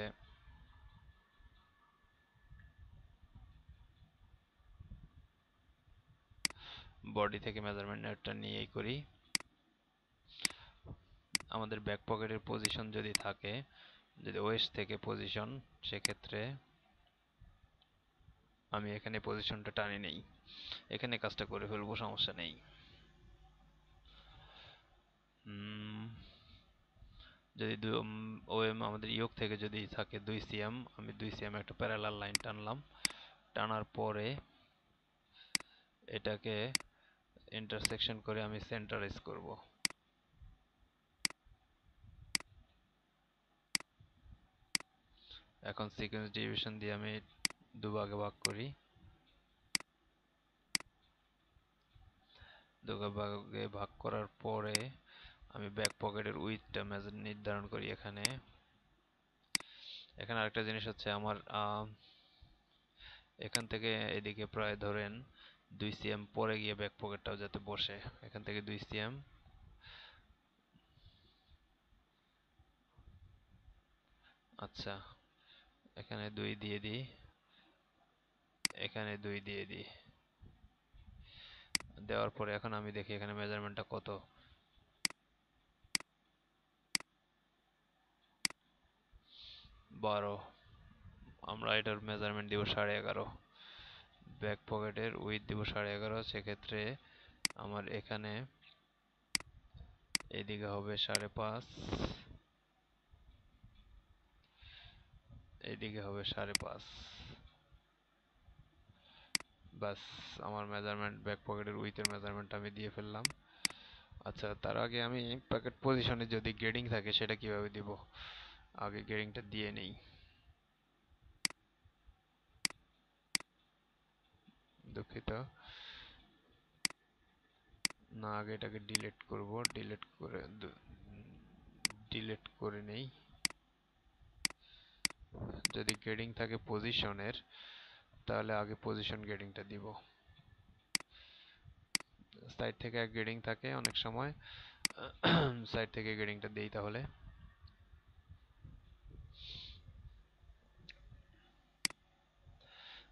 বডি থেকে মেজারমেন্ট নেটটা নিয়েই করি। আমাদের ব্যাক পকেটের পজিশন যদি থাকে, যদি ওয়েস্ট থেকে পজিশন, সেক্ষেত্রে আমি এখানে পজিশনটা টানি নেই। এখানে কাজটা করে ফেলবো, সমস্যা নেই। যদি ওএম আমাদের ইয়োক থেকে যদি থাকে 2 cm, আমি 2 cm একটা প্যারালাল লাইন টানলাম। টানার পরে এটাকে ইন্টারসেকশন করে আমি সেন্টারাইজ করব। এখন সিকোয়েন্স ডিভিশন দিয়ে আমি দুভাগে ভাগ করি। দুভাগে ভাগ করার পরে আমি ব্যাক পকেটের উইথটা নির্ধারণ করি। এখানে আরেকটা জিনিস হচ্ছে, আমার এখান থেকে এদিকে প্রায় ধরেন 2 cm পরে গিয়ে ব্যাক পকেটটাও যাতে বসে। এখান থেকে 2 cm, আচ্ছা এখানে 2 দিয়ে দিই, এখানে 2 দিয়ে দিই। দেওয়ার পরে এখন আমি দেখি এখানে মেজারমেন্টটা কত। 12। আমরা এটার মেজারমেন্ট দিব 11.5। ব্যাক পকেটের উইথ দিব 11.5। সেক্ষেত্রে আমার এখানে এদিকে হবে 5.5, এদিকে হবে 5.5। বাস, আমার মেজারমেন্ট, ব্যাক পকেটের উইথের মেজারমেন্ট আমি দিয়ে ফেললাম। আচ্ছা, তার আগে আমি পকেট পজিশনে যদি গ্রেডিং থাকে সেটা কিভাবে দিব, আগে গ্রেডিংটা দিয়ে নেই। দুঃখিত, না, আগে এটাকে ডিলিট করব। ডিলিট করে নেই। যদি গ্রেডিং থাকে পজিশনের, তাহলে আগে পজিশন গ্রেডিংটা দিব। সাইড থেকে এক গ্রেডিং থাকে অনেক সময়, সাইড থেকে গ্রেডিংটা দেই। তাহলে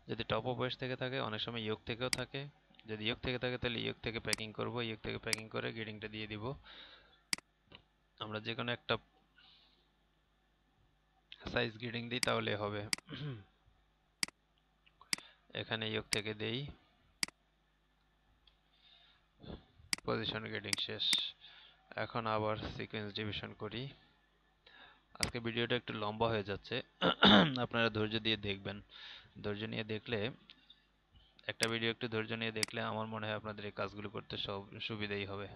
যদি টপ অফ ওয়েস্ট থেকে থাকে, অনেক সময় ইয়োক থেকেও থাকে। যদি ইয়োক থেকে থাকে তাহলে ইয়োক থেকে প্যাকিং করব, ইয়োক থেকে প্যাকিং করে গ্রেডিংটা দিয়ে দিব। আমরা যে কোনো একটা সাইজ গ্রেডিং দিই তাহলে হবে। এখানে ইয়োক থেকে দেই, পজিশন গ্রেডিং শেষ। এখন আবার সিকোয়েন্স ডিভিশন করি। আজকে ভিডিওটা একটু লম্বা হয়ে যাচ্ছে, আপনারা ধৈর্য দিয়ে দেখবেন। ধৈর্য নিয়ে দেখলে, একটা ভিডিও একটু ধৈর্য নিয়ে দেখলে আমার মনে হয় আপনাদের এই কাজগুলো করতে সব সুবিধাই হবে।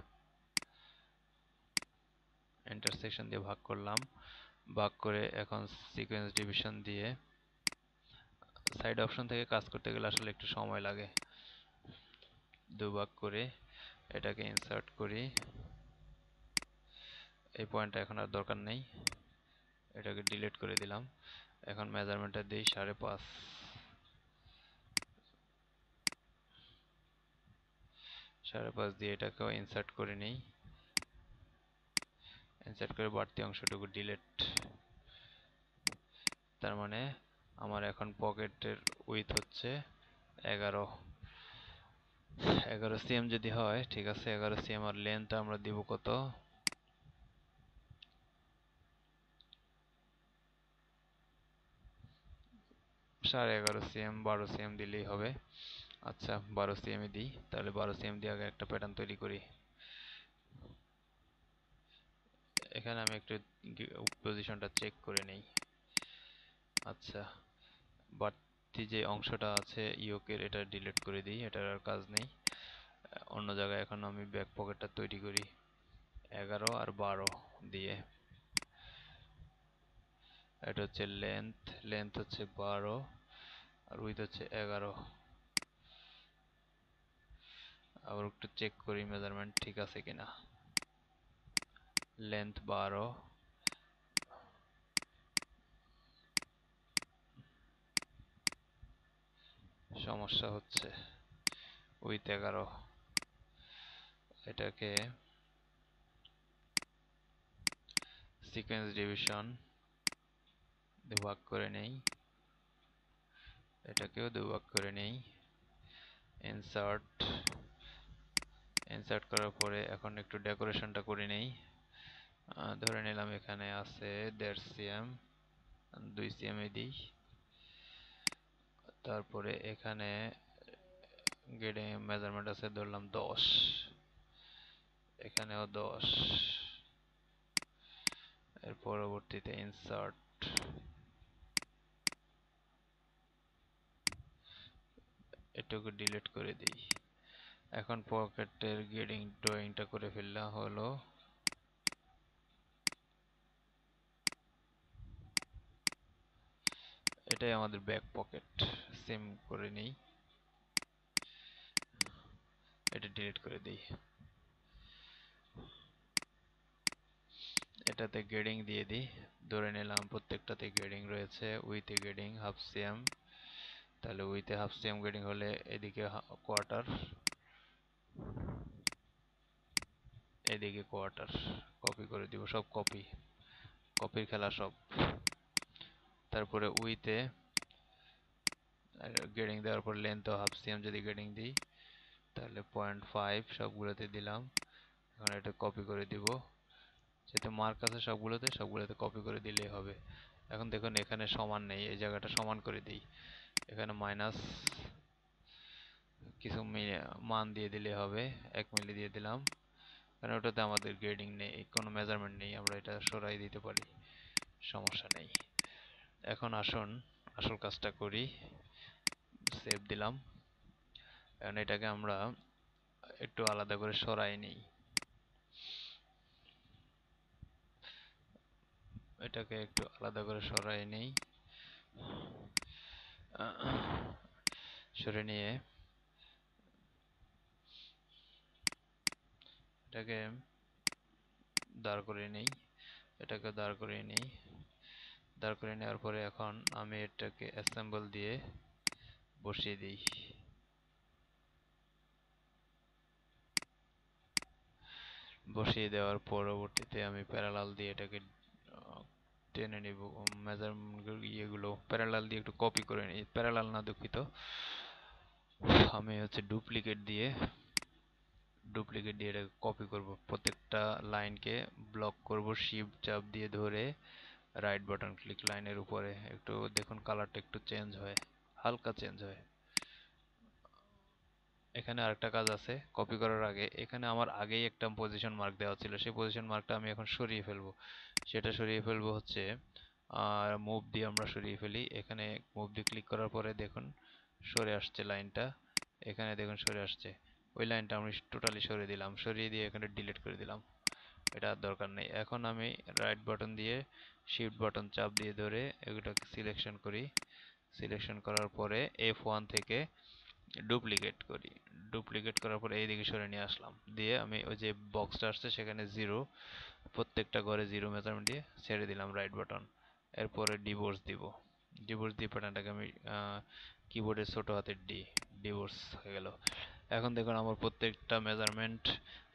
ইন্টারসেকশন দিয়ে ভাগ করলাম, ভাগ করে এখন সিকোয়েন্স ডিভিশন দিয়ে, সাইড অপশন থেকে কাজ করতে গেলে আসলে একটু সময় লাগে। দুভাগ করে এটাকে ইনসার্ট করি। এই পয়েন্টটা এখন আর দরকার নেই, এটাকে ডিলিট করে দিলাম। এখন মেজারমেন্টটা দিই 5.5। 5.5 দিয়ে এটাকেও ইনসার্ট করে নিই। ইনসার্ট করে বাড়তি অংশটুকু ডিলিট। তার মানে আমার এখন পকেটের উইথ হচ্ছে 11। 11 সিএম যদি হয়, ঠিক আছে, 11 সিএম। আর লেন্থটা আমরা দিব কত? 11.5 সিএম, 12 সিএম দিলেই হবে। আচ্ছা, 12 সিএম দিই, তাহলে 12 সিএম দিয়ে আগে একটা প্যাটার্ন তৈরি করি। এখানে আমি একটু পজিশনটা চেক করে নেই। আচ্ছা, বাড়তি যে অংশটা আছে ইয়োকের, এটা ডিলিট করে দিই, এটার আর কাজ নেই। অন্য জায়গায় এখন আমি ব্যাক পকেটটা তৈরি করি 11 আর 12 দিয়ে। এটা হচ্ছে লেন্থ, লেন্থ হচ্ছে 12 আর উইথ হচ্ছে 11। আবার একটু চেক করি মেজারমেন্ট ঠিক আছে কিনা। লেন্থ 12, সমস্যা হচ্ছে, উইথ 11। এটাকে সিকোয়েন্স ডিভিশন দুভাগ করে নেই, এটাকেও দুভাগ করে নেই। ইনসার্ট, ইনসার্ট করার পরে এখন একটু ডেকোরেশনটা করে নেই। ধরে নিলাম এখানে আছে 1.5 সিএম, 2 সিএম এ দিই। তারপরে এখানে গেটে মেজারমেন্ট আছে, ধরলাম 10, এখানেও 10। এর পরবর্তীতে ইনসার্ট, এটুকু ডিলিট করে দিই। এখন পকেটের গেডিং ড্রয়িংটা করে ফেললা হলো। এটাই আমাদের ব্যাক পকেট। সেম করে নিই, এটা ডিলিট করে দিই। এটাতে গেডিং দিয়ে দিই, ধরে নিলাম প্রত্যেকটাতে গেডিং রয়েছে। উইথে গেডিং হাফ সিএম, তাহলে উইথে হাফ সিএম গেডিং হলে এদিকে কোয়ার্টার, এদিকে কোয়ার্টার। কপি করে দিব, সব কপি, কপির খেলা সব। তারপরে উইথে গেডিং দেওয়ার পর লেন্থ হাফ সিএম যদি গেডিং দিই, তাহলে 0.5 সবগুলোতে দিলাম। এখন এটা কপি করে দিব, যেহেতু মার্ক আছে সবগুলোতে, সবগুলোতে কপি করে দিলেই হবে। এখন দেখুন এখানে সমান নেই, এই জায়গাটা সমান করে দিই। এখানে মাইনাস কিছু মান দিয়ে দিলে হবে, 1 মিলি দিয়ে দিলাম, কারণ ওটাতে আমাদের গ্রেডিং নেই, কোনো মেজারমেন্ট নেই, আমরা এটা সরাই দিতে পারি, সমস্যা নেই। এখন আসুন আসল কাজটা করি। সেভ দিলাম। এখন এটাকে আমরা একটু আলাদা করে সরাই নিই। এটাকে একটু আলাদা করে সরাই নেই। সরে নিয়ে এটাকে দাঁড় করে নেই, এটাকে দাঁড় করে নেই। দাঁড় করে নেওয়ার পরে এখন আমি এটাকে অ্যাসেম্বল দিয়ে বসিয়ে দিই। বসিয়ে দেওয়ার পরবর্তীতে আমি প্যারালাল দিয়ে এটাকে টেনে নিব। মেজারমেন্ট ইয়েগুলো প্যারালাল দিয়ে একটু কপি করে নিই, প্যারালাল না, দুঃখিত, আমি হচ্ছে ডুপ্লিকেট দিয়ে এটাকে কপি করব। প্রত্যেকটা লাইনকে ব্লক করব, শিফট চাপ দিয়ে ধরে রাইট বাটন ক্লিক লাইনের উপরে। একটু দেখুন কালারটা একটু চেঞ্জ হয়, হালকা চেঞ্জ হয়। এখানে আরেকটা কাজ আছে, কপি করার আগে এখানে আমার আগেই একটা পজিশন মার্ক দেওয়া ছিল, সেই পজিশন মার্কটা আমি এখন সরিয়ে ফেলবো। সেটা সরিয়ে ফেলবো হচ্ছে মুভ দিয়ে আমরা সরিয়ে ফেলি। এখানে মুভ দিয়ে ক্লিক করার পরে দেখুন সরে আসছে লাইনটা, এখানে দেখুন সরে আসছে। ওই লাইনটা আমি টোটালি সরিয়ে দিলাম, সরিয়ে দিয়ে এখানে ডিলিট করে দিলাম, এটা আর দরকার নেই। এখন আমি রাইট বাটন দিয়ে শিফট বাটন চাপ দিয়ে ধরে এগুলোকে সিলেকশন করি। সিলেকশন করার পরে F1 থেকে ডুপ্লিকেট করি। ডুপ্লিকেট করার পরে এইদিকে সরে নিয়ে আসলাম, দিয়ে আমি ওই যে বক্সটা আসছে সেখানে জিরো, প্রত্যেকটা ঘরে জিরো মেজারমেন্ট দিয়ে ছেড়ে দিলাম রাইট বাটন। এরপরে ডিভোর্স দিব। ডিভোর্স দিয়ে প্যাটার্নটাকে আমি কিবোর্ডে ছোট হাতের ডিভোর্স হয়ে গেল। এখন দেখুন আমার প্রত্যেকটা মেজারমেন্ট,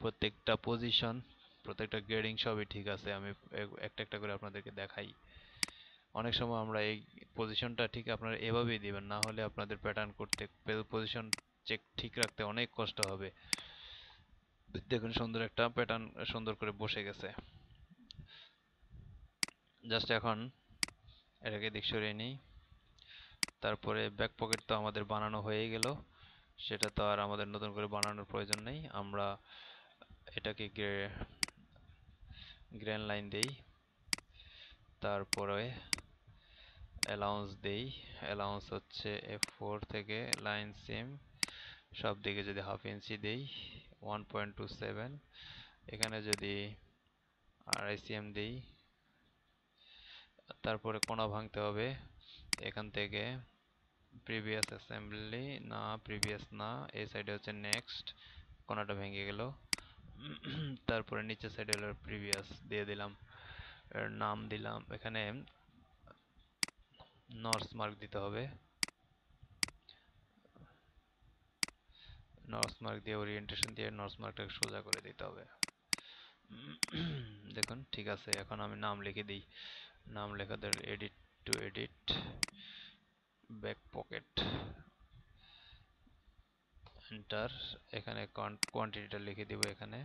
প্রত্যেকটা পজিশন, প্রত্যেকটা গ্রেডিং সবই ঠিক আছে। আমি একটা একটা করে আপনাদেরকে দেখাই। অনেক সময় আমরা এই পজিশনটা ঠিক আপনারা এভাবেই দিবেন, না হলে আপনাদের প্যাটার্ন করতে পজিশন চেক ঠিক রাখতে অনেক কষ্ট হবে। দেখুন সুন্দর একটা প্যাটার্ন সুন্দর করে বসে গেছে। জাস্ট এখন এটাকে দিক সরিয়ে নিই। তারপরে ব্যাক পকেট তো আমাদের বানানো হয়ে গেল, সেটা তো আর আমাদের নতুন করে বানানোর প্রয়োজন নেই। আমরা এটাকে গ্রেন লাইন দেই, তারপরে অ্যালাউন্স দেই। অ্যালাউন্স হচ্ছে F4 থেকে লাইন সিম সব দিকে যদি হাফ ইঞ্চি দেই 1.27, এখানে যদি RICM দেই, তারপরে কোণা ভাঙতে হবে। এখান থেকে প্রিভিয়াস অ্যাসেম্বলি না, প্রিভিয়াস না, এই সাইডে হচ্ছে নেক্সট, কোণাটা ভেঙে গেল। তারপরে নিচের সাইডে হলো প্রিভিয়াস দিয়ে দিলাম, এর নাম দিলাম। এখানে নর্থ মার্ক দিতে হবে, নর্থ মার্ক দিয়ে ওরিয়েন্টেশন দিয়ে নর্থ মার্কটাকে সোজা করে দিতে হবে। দেখুন ঠিক আছে। এখন আমি নাম লিখে দিই, নাম লেখা ধর edit two edit back pocket, enter. এখানে কোয়ান্টিটিটা লিখে দিব, এখানে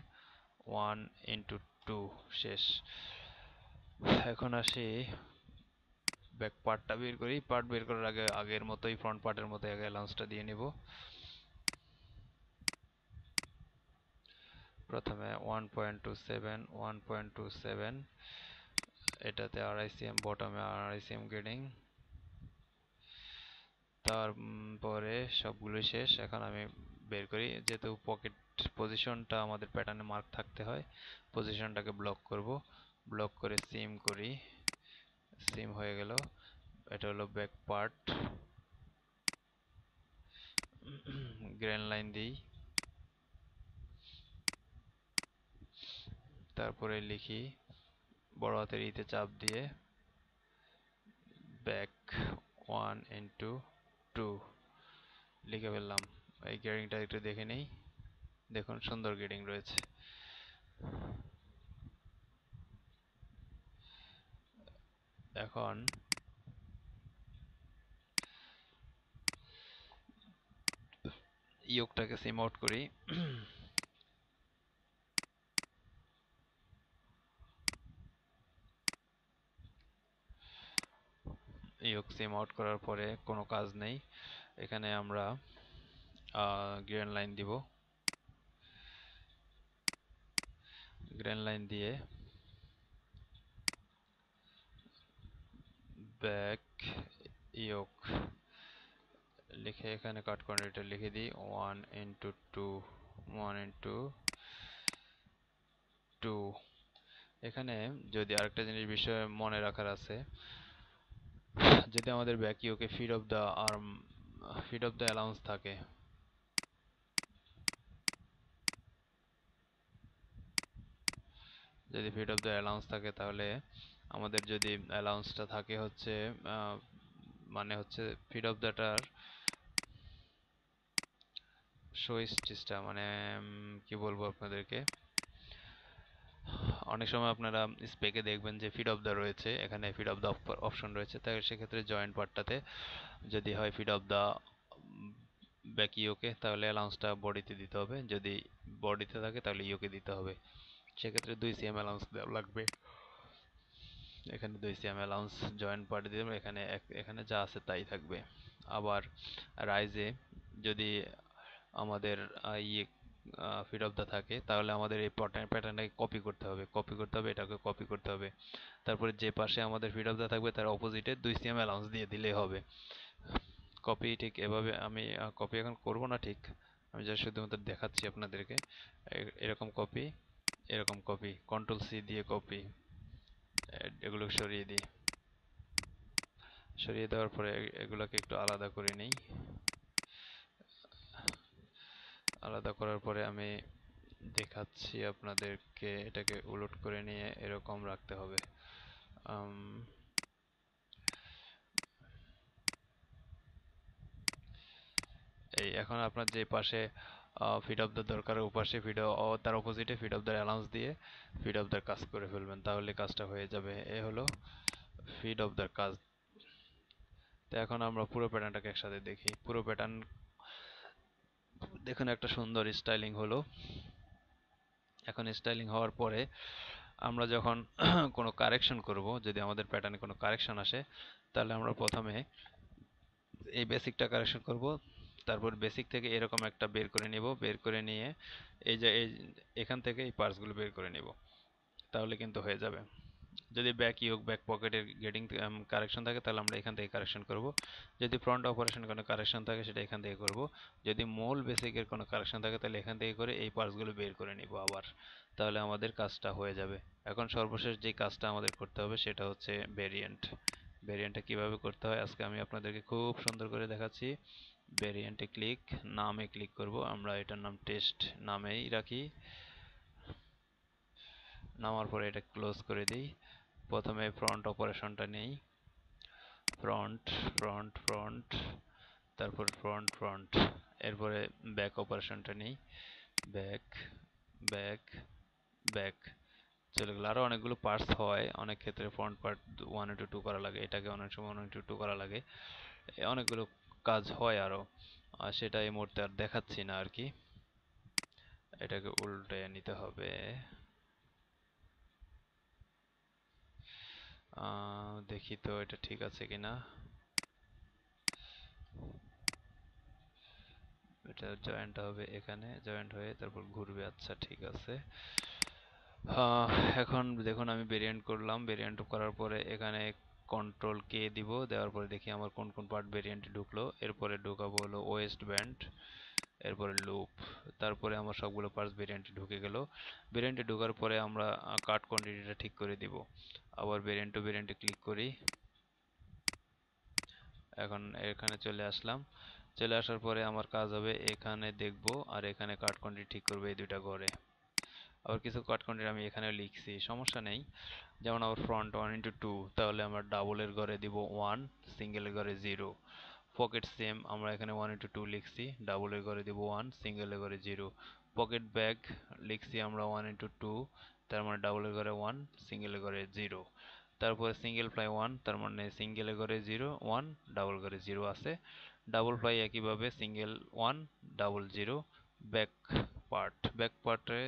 1/2 শেষ। এখন আসি ব্যাক পার্টটা বের করি। পার্ট বের করার আগে আগের মতোই ফ্রন্ট পার্টের মতো আগে অ্যালাউন্সটা দিয়ে নিব। প্রথমে 1.27 এটাতে RICM, বটমে RICM গ্রেডিং, তারপরে সবগুলো শেষ। এখন আমি বের করি, যেহেতু পকেট পজিশনটা আমাদের প্যাটার্নে মার্ক থাকতে হয়, পজিশনটাকে ব্লক করব। ব্লক করে সিম করি, সিম হয়ে গেল। এটা হলো ব্যাক পার্ট। গ্রেন লাইন দিই, তারপরে লিখি বড় হাতের ইতে চাপ দিয়ে ব্যাক 1/2 লিখে ফেললাম। এই গ্রেডিংটা একটু দেখে নেই, দেখুন সুন্দর গ্রেডিং রয়েছে। এখন ইয়োকটাকে সিম আউট করি। ইয়োক সিম আউট করার পরে কোনো কাজ নেই। এখানে আমরা গ্রেন লাইন দিব, গ্রেন লাইন দিয়ে ব্যাক ইয়োক লিখে এখানে কাট কোয়ান্টিটি লিখে দিই 1/2। এখানে যদি আরেকটা জিনিস বিষয় মনে রাখার আছে, যদি আমাদের ব্যাক ইয়োকে fit of the arm, fit of the allowance থাকে, যদি ফিট অফ দ্য অ্যালাউন্স থাকে তাহলে আমাদের যদি অ্যালাউন্সটা থাকে হচ্ছে মানে হচ্ছে ফিট অফ দ্যাটার শো স্টিচটা, মানে কি বলবো আপনাদেরকে, অনেক সময় আপনারা স্পেকে দেখবেন যে ফিট অফ দ্য রয়েছে, এখানে ফিট অফ দ্য অপশন রয়েছে, তাই সেক্ষেত্রে জয়েন্ট পার্টটাতে যদি হয় ফিট অফ দ্য ব্যাক ইয়োকে তাহলে অ্যালাউন্সটা বডিতে দিতে হবে, যদি বডিতে থাকে তাহলে ইয়োকে দিতে হবে। সেক্ষেত্রে 2 cm অ্যালাউন্স দেওয়া লাগবে। এখানে 2 cm অ্যালাউন্স জয়েন্ট পার্টে দিলাম, এখানে এখানে যা আছে তাই থাকবে। আবার রাইজে যদি আমাদের ইয়ে ফিট অফ দা থাকে, তাহলে আমাদের এই প্যাটার্নটাকে কপি করতে হবে, এটাকে কপি করতে হবে। তারপরে যে পাশে আমাদের ফিট অফ দা থাকবে তার অপোজিটে 2 cm অ্যালাউন্স দিয়ে দিলেই হবে। কপি ঠিক এভাবে আমি কপি এখন করব না, ঠিক আমি যা শুধুমাত্র দেখাচ্ছি আপনাদেরকে। এরকম কপি, এরকম কপি, কন্ট্রোল C দিয়ে কপি, এগুলো সরিয়ে দিই। সরিয়ে দেওয়ার পরে এগুলোকে একটু আলাদা করে নিই। আলাদা করার পরে আমি দেখাচ্ছি আপনাদেরকে, এটাকে উলট করে নিয়ে এরকম রাখতে হবে। এই এখন আপনার যে পাশে ফিট অফ দ্য দরকার, ও পাশে তার অপোজিটে ফিট অফ দ্য অ্যালাউন্স দিয়ে ফিট অফ দ্য কাজ করে ফেলবেন, তাহলে কাজটা হয়ে যাবে। এ হলো ফিট অফ দ্য কাজ। তো এখন আমরা পুরো প্যাটার্নটাকে একসাথে দেখি। পুরো প্যাটার্ন দেখুন একটা সুন্দর স্টাইলিং হলো। এখন স্টাইলিং হওয়ার পরে আমরা যখন কোনো কারেকশন করব, যদি আমাদের প্যাটার্নে কোনো কারেকশন আসে, তাহলে আমরা প্রথমে এই বেসিকটা কারেকশন করব। তারপর বেসিক থেকে এরকম একটা বের করে নিব, বের করে নিয়ে এখান থেকে এই পার্টসগুলো বের করে নিব, তাহলে কিন্তু হয়ে যাবে। যদি ব্যাক পকেটের গেটিং কারেকশন থাকে তাহলে আমরা এখান থেকে কারেকশন করব। যদি ফ্রন্ট অপারেশন কোনো কারেকশন থাকে সেটা এখান থেকে করব। যদি মূল বেসিকের কোনো কারেকশন থাকে তাহলে এখান থেকে করে এই পার্টসগুলো বের করে নিব আবার, তাহলে আমাদের কাজটা হয়ে যাবে। এখন সর্বশেষ যে কাজটা আমাদের করতে হবে সেটা হচ্ছে ভেরিয়েন্ট। ভেরিয়েন্টটা কিভাবে করতে হয় আজকে আমি আপনাদেরকে খুব সুন্দর করে দেখাচ্ছি। ভেরিয়েন্টে ক্লিক, নামে ক্লিক করব, আমরা এটার নাম টেস্ট নামেই রাখি। নামার পরে এটা ক্লোজ করে দিই। প্রথমে ফ্রন্ট অপারেশনটা নেই, ফ্রন্ট ফ্রন্ট ফ্রন্ট, তারপর ফ্রন্ট ফ্রন্ট, এরপরে ব্যাক অপারেশনটা নেই, ব্যাক ব্যাক ব্যাক, চলে গেল। আরও অনেকগুলো পার্টস হয়, অনেক ক্ষেত্রে ফ্রন্ট পার্ট 1 into 2 করা লাগে, এটাকে অনেক সময় 1 into 2 করা লাগে, অনেকগুলো কাজ হয় আরও, আর সেটা এই মুহূর্তে আর দেখাচ্ছি না আর কি। এটাকে উল্টে নিতে হবে। দেখি তো এটা ঠিক আছে কিনা। এটা জয়েন্ট হবে, এখানে জয়েন্ট হয়ে তারপর ঘুরবে। আচ্ছা ঠিক আছে। এখন দেখুন আমি ভেরিয়েন্ট করলাম, ভেরিয়েন্ট করার পরে এখানে কন্ট্রোল K দিব, দেওয়ার পরে দেখি আমার কোন কোন পার্ট ভেরিয়েন্টে ঢুকলো। এরপরে ঢুকাবো হলো ওয়েস্ট ব্যান্ড, এরপরে লুপ, তারপরে আমার সবগুলো পার্টস ভেরিয়েন্টে ঢুকে গেল। ভেরিয়েন্টে ঢোকার পরে আমরা কাট কোয়ান্টিটিটা ঠিক করে দিব। আবার ভেরিয়েন্টে ক্লিক করি। এখন এখানে চলে আসলাম। চলে আসার পরে আমার কাজ হবে এখানে দেখব আর এখানে কাট কোয়ান্টিটি ঠিক করবে, এই দুইটা ঘরে। আবার কিছু কাট কোয়ান্টিটি আমি এখানে লিখছি, সমস্যা নেই। যেমন আমার ফ্রন্ট 1 into 2, তাহলে আমরা ডাবলের ঘরে দিব 1, সিঙ্গেলের ঘরে 0। পকেট সেম, আমরা এখানে 1 into 2 লিখছি, ডাবলের ঘরে দিব 1, সিঙ্গেলের ঘরে 0। পকেট ব্যাগ লিখছি আমরা 1 into 2, তার মানে ডাবলের ঘরে 1, সিঙ্গেলের ঘরে 0। তারপরে সিঙ্গেল ফ্লাই 1, তার মানে সিঙ্গেলের ঘরে 0 1, ডাবল ঘরে 0 আছে। ডাবল ফ্লাই একইভাবে সিঙ্গেল 1 ডাবল 0। ব্যাক পার্টে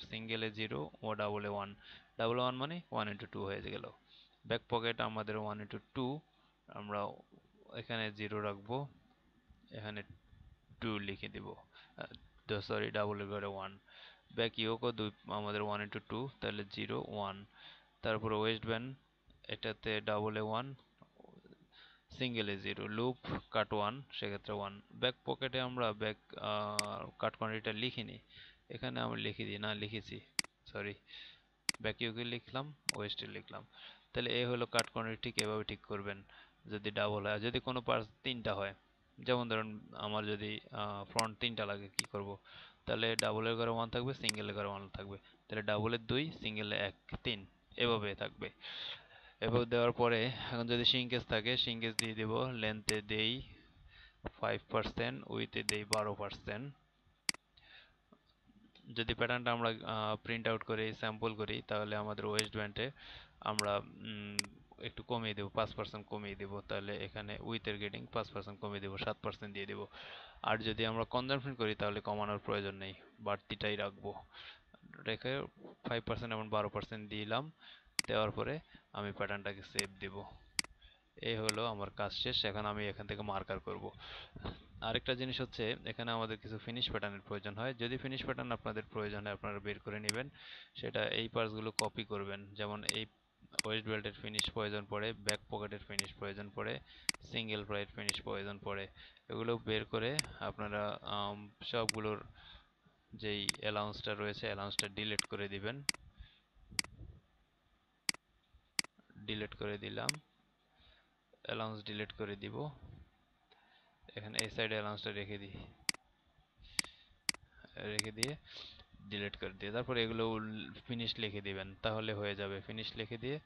সিঙ্গেলে 0 ও ডাবলে 1, ডাবল 1 মানে 1 into 2 হয়ে গেল। ব্যাক পকেট আমাদের 1 into 2, আমরা এখানে 0 রাখবো, এখানে 2 লিখে দিব, সরি ডাবলের ঘরে 1। ব্যাক ইয়োকও আমাদের 1 into 2, তাহলে 0 1। তারপরে ওয়েস্ট ব্যান্ড, এটাতে ডাবলে 1, সিঙ্গেলে 0। লুপ কাট 1, সেক্ষেত্রে 1। ব্যাক পকেটে আমরা কাট কোয়ান্টিটিটা লিখিনি, এখানে আমরা লিখে দিই, না লিখেছি সরি, ব্যাক ইউকে লিখলাম, ওয়েস্টে লিখলাম। তাহলে এই হলো কাট কোয়ান্টিটি, ঠিক এভাবে ঠিক করবেন যদি ডাবল হয়। যদি কোনো পার্টস 3টা হয়, যেমন ধরুন আমার যদি ফ্রন্ট 3টা লাগে, কি করব, তাহলে ডাবলের ঘরে 1 থাকবে, সিঙ্গেলের ঘরে 1 থাকবে, তাহলে ডাবলের 2, সিঙ্গেলে 1 3, এভাবে থাকবে। এভাবে দেওয়ার পরে এখন যদি সিঙ্কেজ থাকে, সিঙ্কেজ দিয়ে দেব, লেন্থে দেই 5%, উইথে দেই 12%। যদি প্যাটার্নটা আমরা প্রিন্ট আউট করে স্যাম্পল করি, তাহলে আমাদের ওয়েস্ট ব্যান্ডে আমরা একটু কমিয়ে দেবো, 5% কমিয়ে দেবো, তাহলে এখানে উইথের গেটিং 5% কমিয়ে দেবো, 7% দিয়ে দেবো। আর যদি আমরা কনজাম্পশন করি তাহলে কমানোর প্রয়োজন নেই, বাড়তিটাই রাখবো। রেখে 5% এবং 12% দিলাম। দেওয়ার পরে আমি প্যাটার্নটাকে সেভ দেব। এই হলো আমার কাজ শেষ। এখন আমি এখান থেকে মার্কার করব। আরেকটা জিনিস হচ্ছে, এখানে আমাদের কিছু ফিনিশ প্যাটার্নের প্রয়োজন হয়। যদি ফিনিশ প্যাটার্ন আপনাদের প্রয়োজন হয় আপনারা বের করে নেবেন। সেটা এই পার্টসগুলো কপি করবেন। যেমন এই ওয়েস্ট বেল্টের ফিনিশ প্রয়োজন পড়ে, ব্যাক পকেটের ফিনিশ প্রয়োজন পড়ে, সিঙ্গেল প্লাইয়ের ফিনিশ প্রয়োজন পড়ে। এগুলো বের করে আপনারা সবগুলোর যেই অ্যালাউন্সটা রয়েছে অ্যালাউন্সটা ডিলিট করে দিবেন। ডিলিট করে দিলাম, অ্যালাউন্স ডিলিট করে দিব। এখানে এই সাইডে অ্যালাউন্সটা রেখে দিয়ে ডিলিট করে দিয়ে তারপর এগুলো ফিনিশ লিখে দিবেন, তাহলে হয়ে যাবে। ফিনিশ লিখে দিয়ে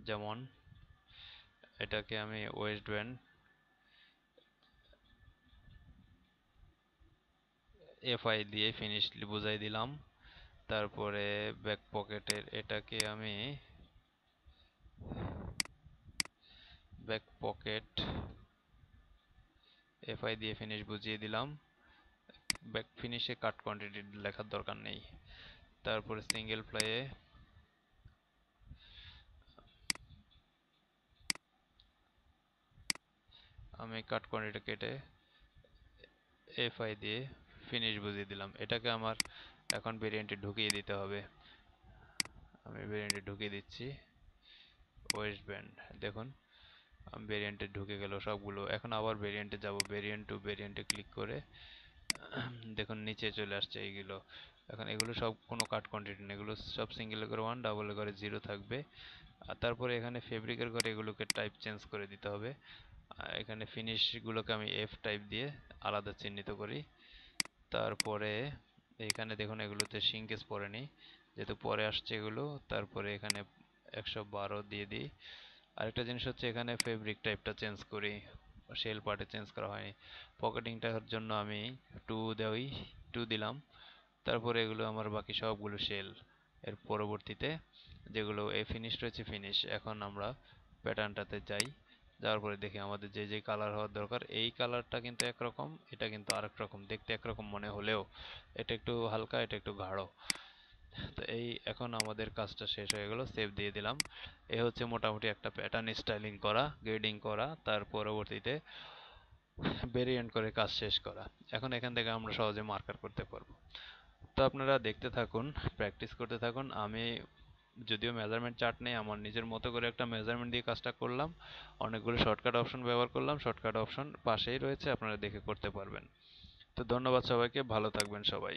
যেমন এটাকে আমি ওয়েস্ট ব্যান্ড এফআই দিয়ে ফিনিশ বুঝাই দিলাম। তারপরে ব্যাক পকেটের এটাকে আমি ব্যাক পকেট এফআই দিয়ে ফিনিশ বুঝিয়ে দিলাম। ব্যাক ফিনিশে কাট কোয়ান্টিটি লেখার দরকার নেই। তারপরে সিঙ্গেল প্লাইয়ে আমি কাট কোয়ান্টিটি কেটে এফআই দিয়ে ফিনিশ বুঝিয়ে দিলাম। এটাকে আমার এখন ভেরিয়েন্টে ঢুকিয়ে দিতে হবে। আমি ভেরিয়েন্টে ঢুকিয়ে দিচ্ছি। ওয়েস্ট ব্যান্ড দেখুন ভেরিয়েন্টে ঢুকে গেল সবগুলো। এখন আবার ভেরিয়েন্টে যাব, ভেরিয়েন্ট টু ভেরিয়েন্টে ক্লিক করে দেখুন নিচে চলে আসছে এইগুলো। এখন এগুলো সব কোনো কাট কোয়ান্টিটি না, এগুলো সব সিঙ্গেল করে 1, ডাবল করে 0 থাকবে। আর তারপরে এখানে ফেব্রিকের ঘরে এগুলোকে টাইপ চেঞ্জ করে দিতে হবে। এখানে ফিনিশগুলোকে আমি এফ টাইপ দিয়ে আলাদা চিহ্নিত করি। তারপরে এখানে দেখুন এগুলোতে সিঙ্কেজ পড়েনি, যেহেতু পরে আসছে এগুলো। তারপরে এখানে 112 দিয়ে দিই। আরেকটা জিনিস হচ্ছে এখানে ফেব্রিক টাইপটা চেঞ্জ করি, শেল পার্টে চেঞ্জ করা হয়নি। পকেটিংটার জন্য আমি 2 দিলাম। তারপরে এগুলো আমার বাকি সবগুলো শেল। এর পরবর্তীতে যেগুলো এই ফিনিশ রয়েছে ফিনিশ। এখন আমরা প্যাটার্নটাতে যাই, যাওয়ার পরে দেখি আমাদের যে যে কালার হওয়ার দরকার। এই কালারটা কিন্তু একরকম, এটা কিন্তু আরেক রকম, দেখতে একরকম মনে হলেও এটা একটু হালকা, এটা একটু গাঢ়। তো এই এখন আমাদের কাজটা শেষ হয়ে গেল, সেভ দিয়ে দিলাম। এ হচ্ছে মোটামুটি একটা প্যাটার্ন স্টাইলিং করা, গ্রেডিং করা, তার পরবর্তীতে ভেরিয়েন্ট করে কাজ শেষ করা। এখন এখান থেকে আমরা সহজে মার্কার করতে পারবো। তো আপনারা দেখতে থাকুন, প্র্যাকটিস করতে থাকুন। আমি যদিও মেজারমেন্ট চার্ট নেই, আমার নিজের মতো করে একটা মেজারমেন্ট দিয়ে কাজটা করলাম। অনেকগুলো শর্টকাট অপশন ব্যবহার করলাম, শর্টকাট অপশন পাশেই রয়েছে, আপনারা দেখে করতে পারবেন। তো ধন্যবাদ সবাইকে, ভালো থাকবেন সবাই।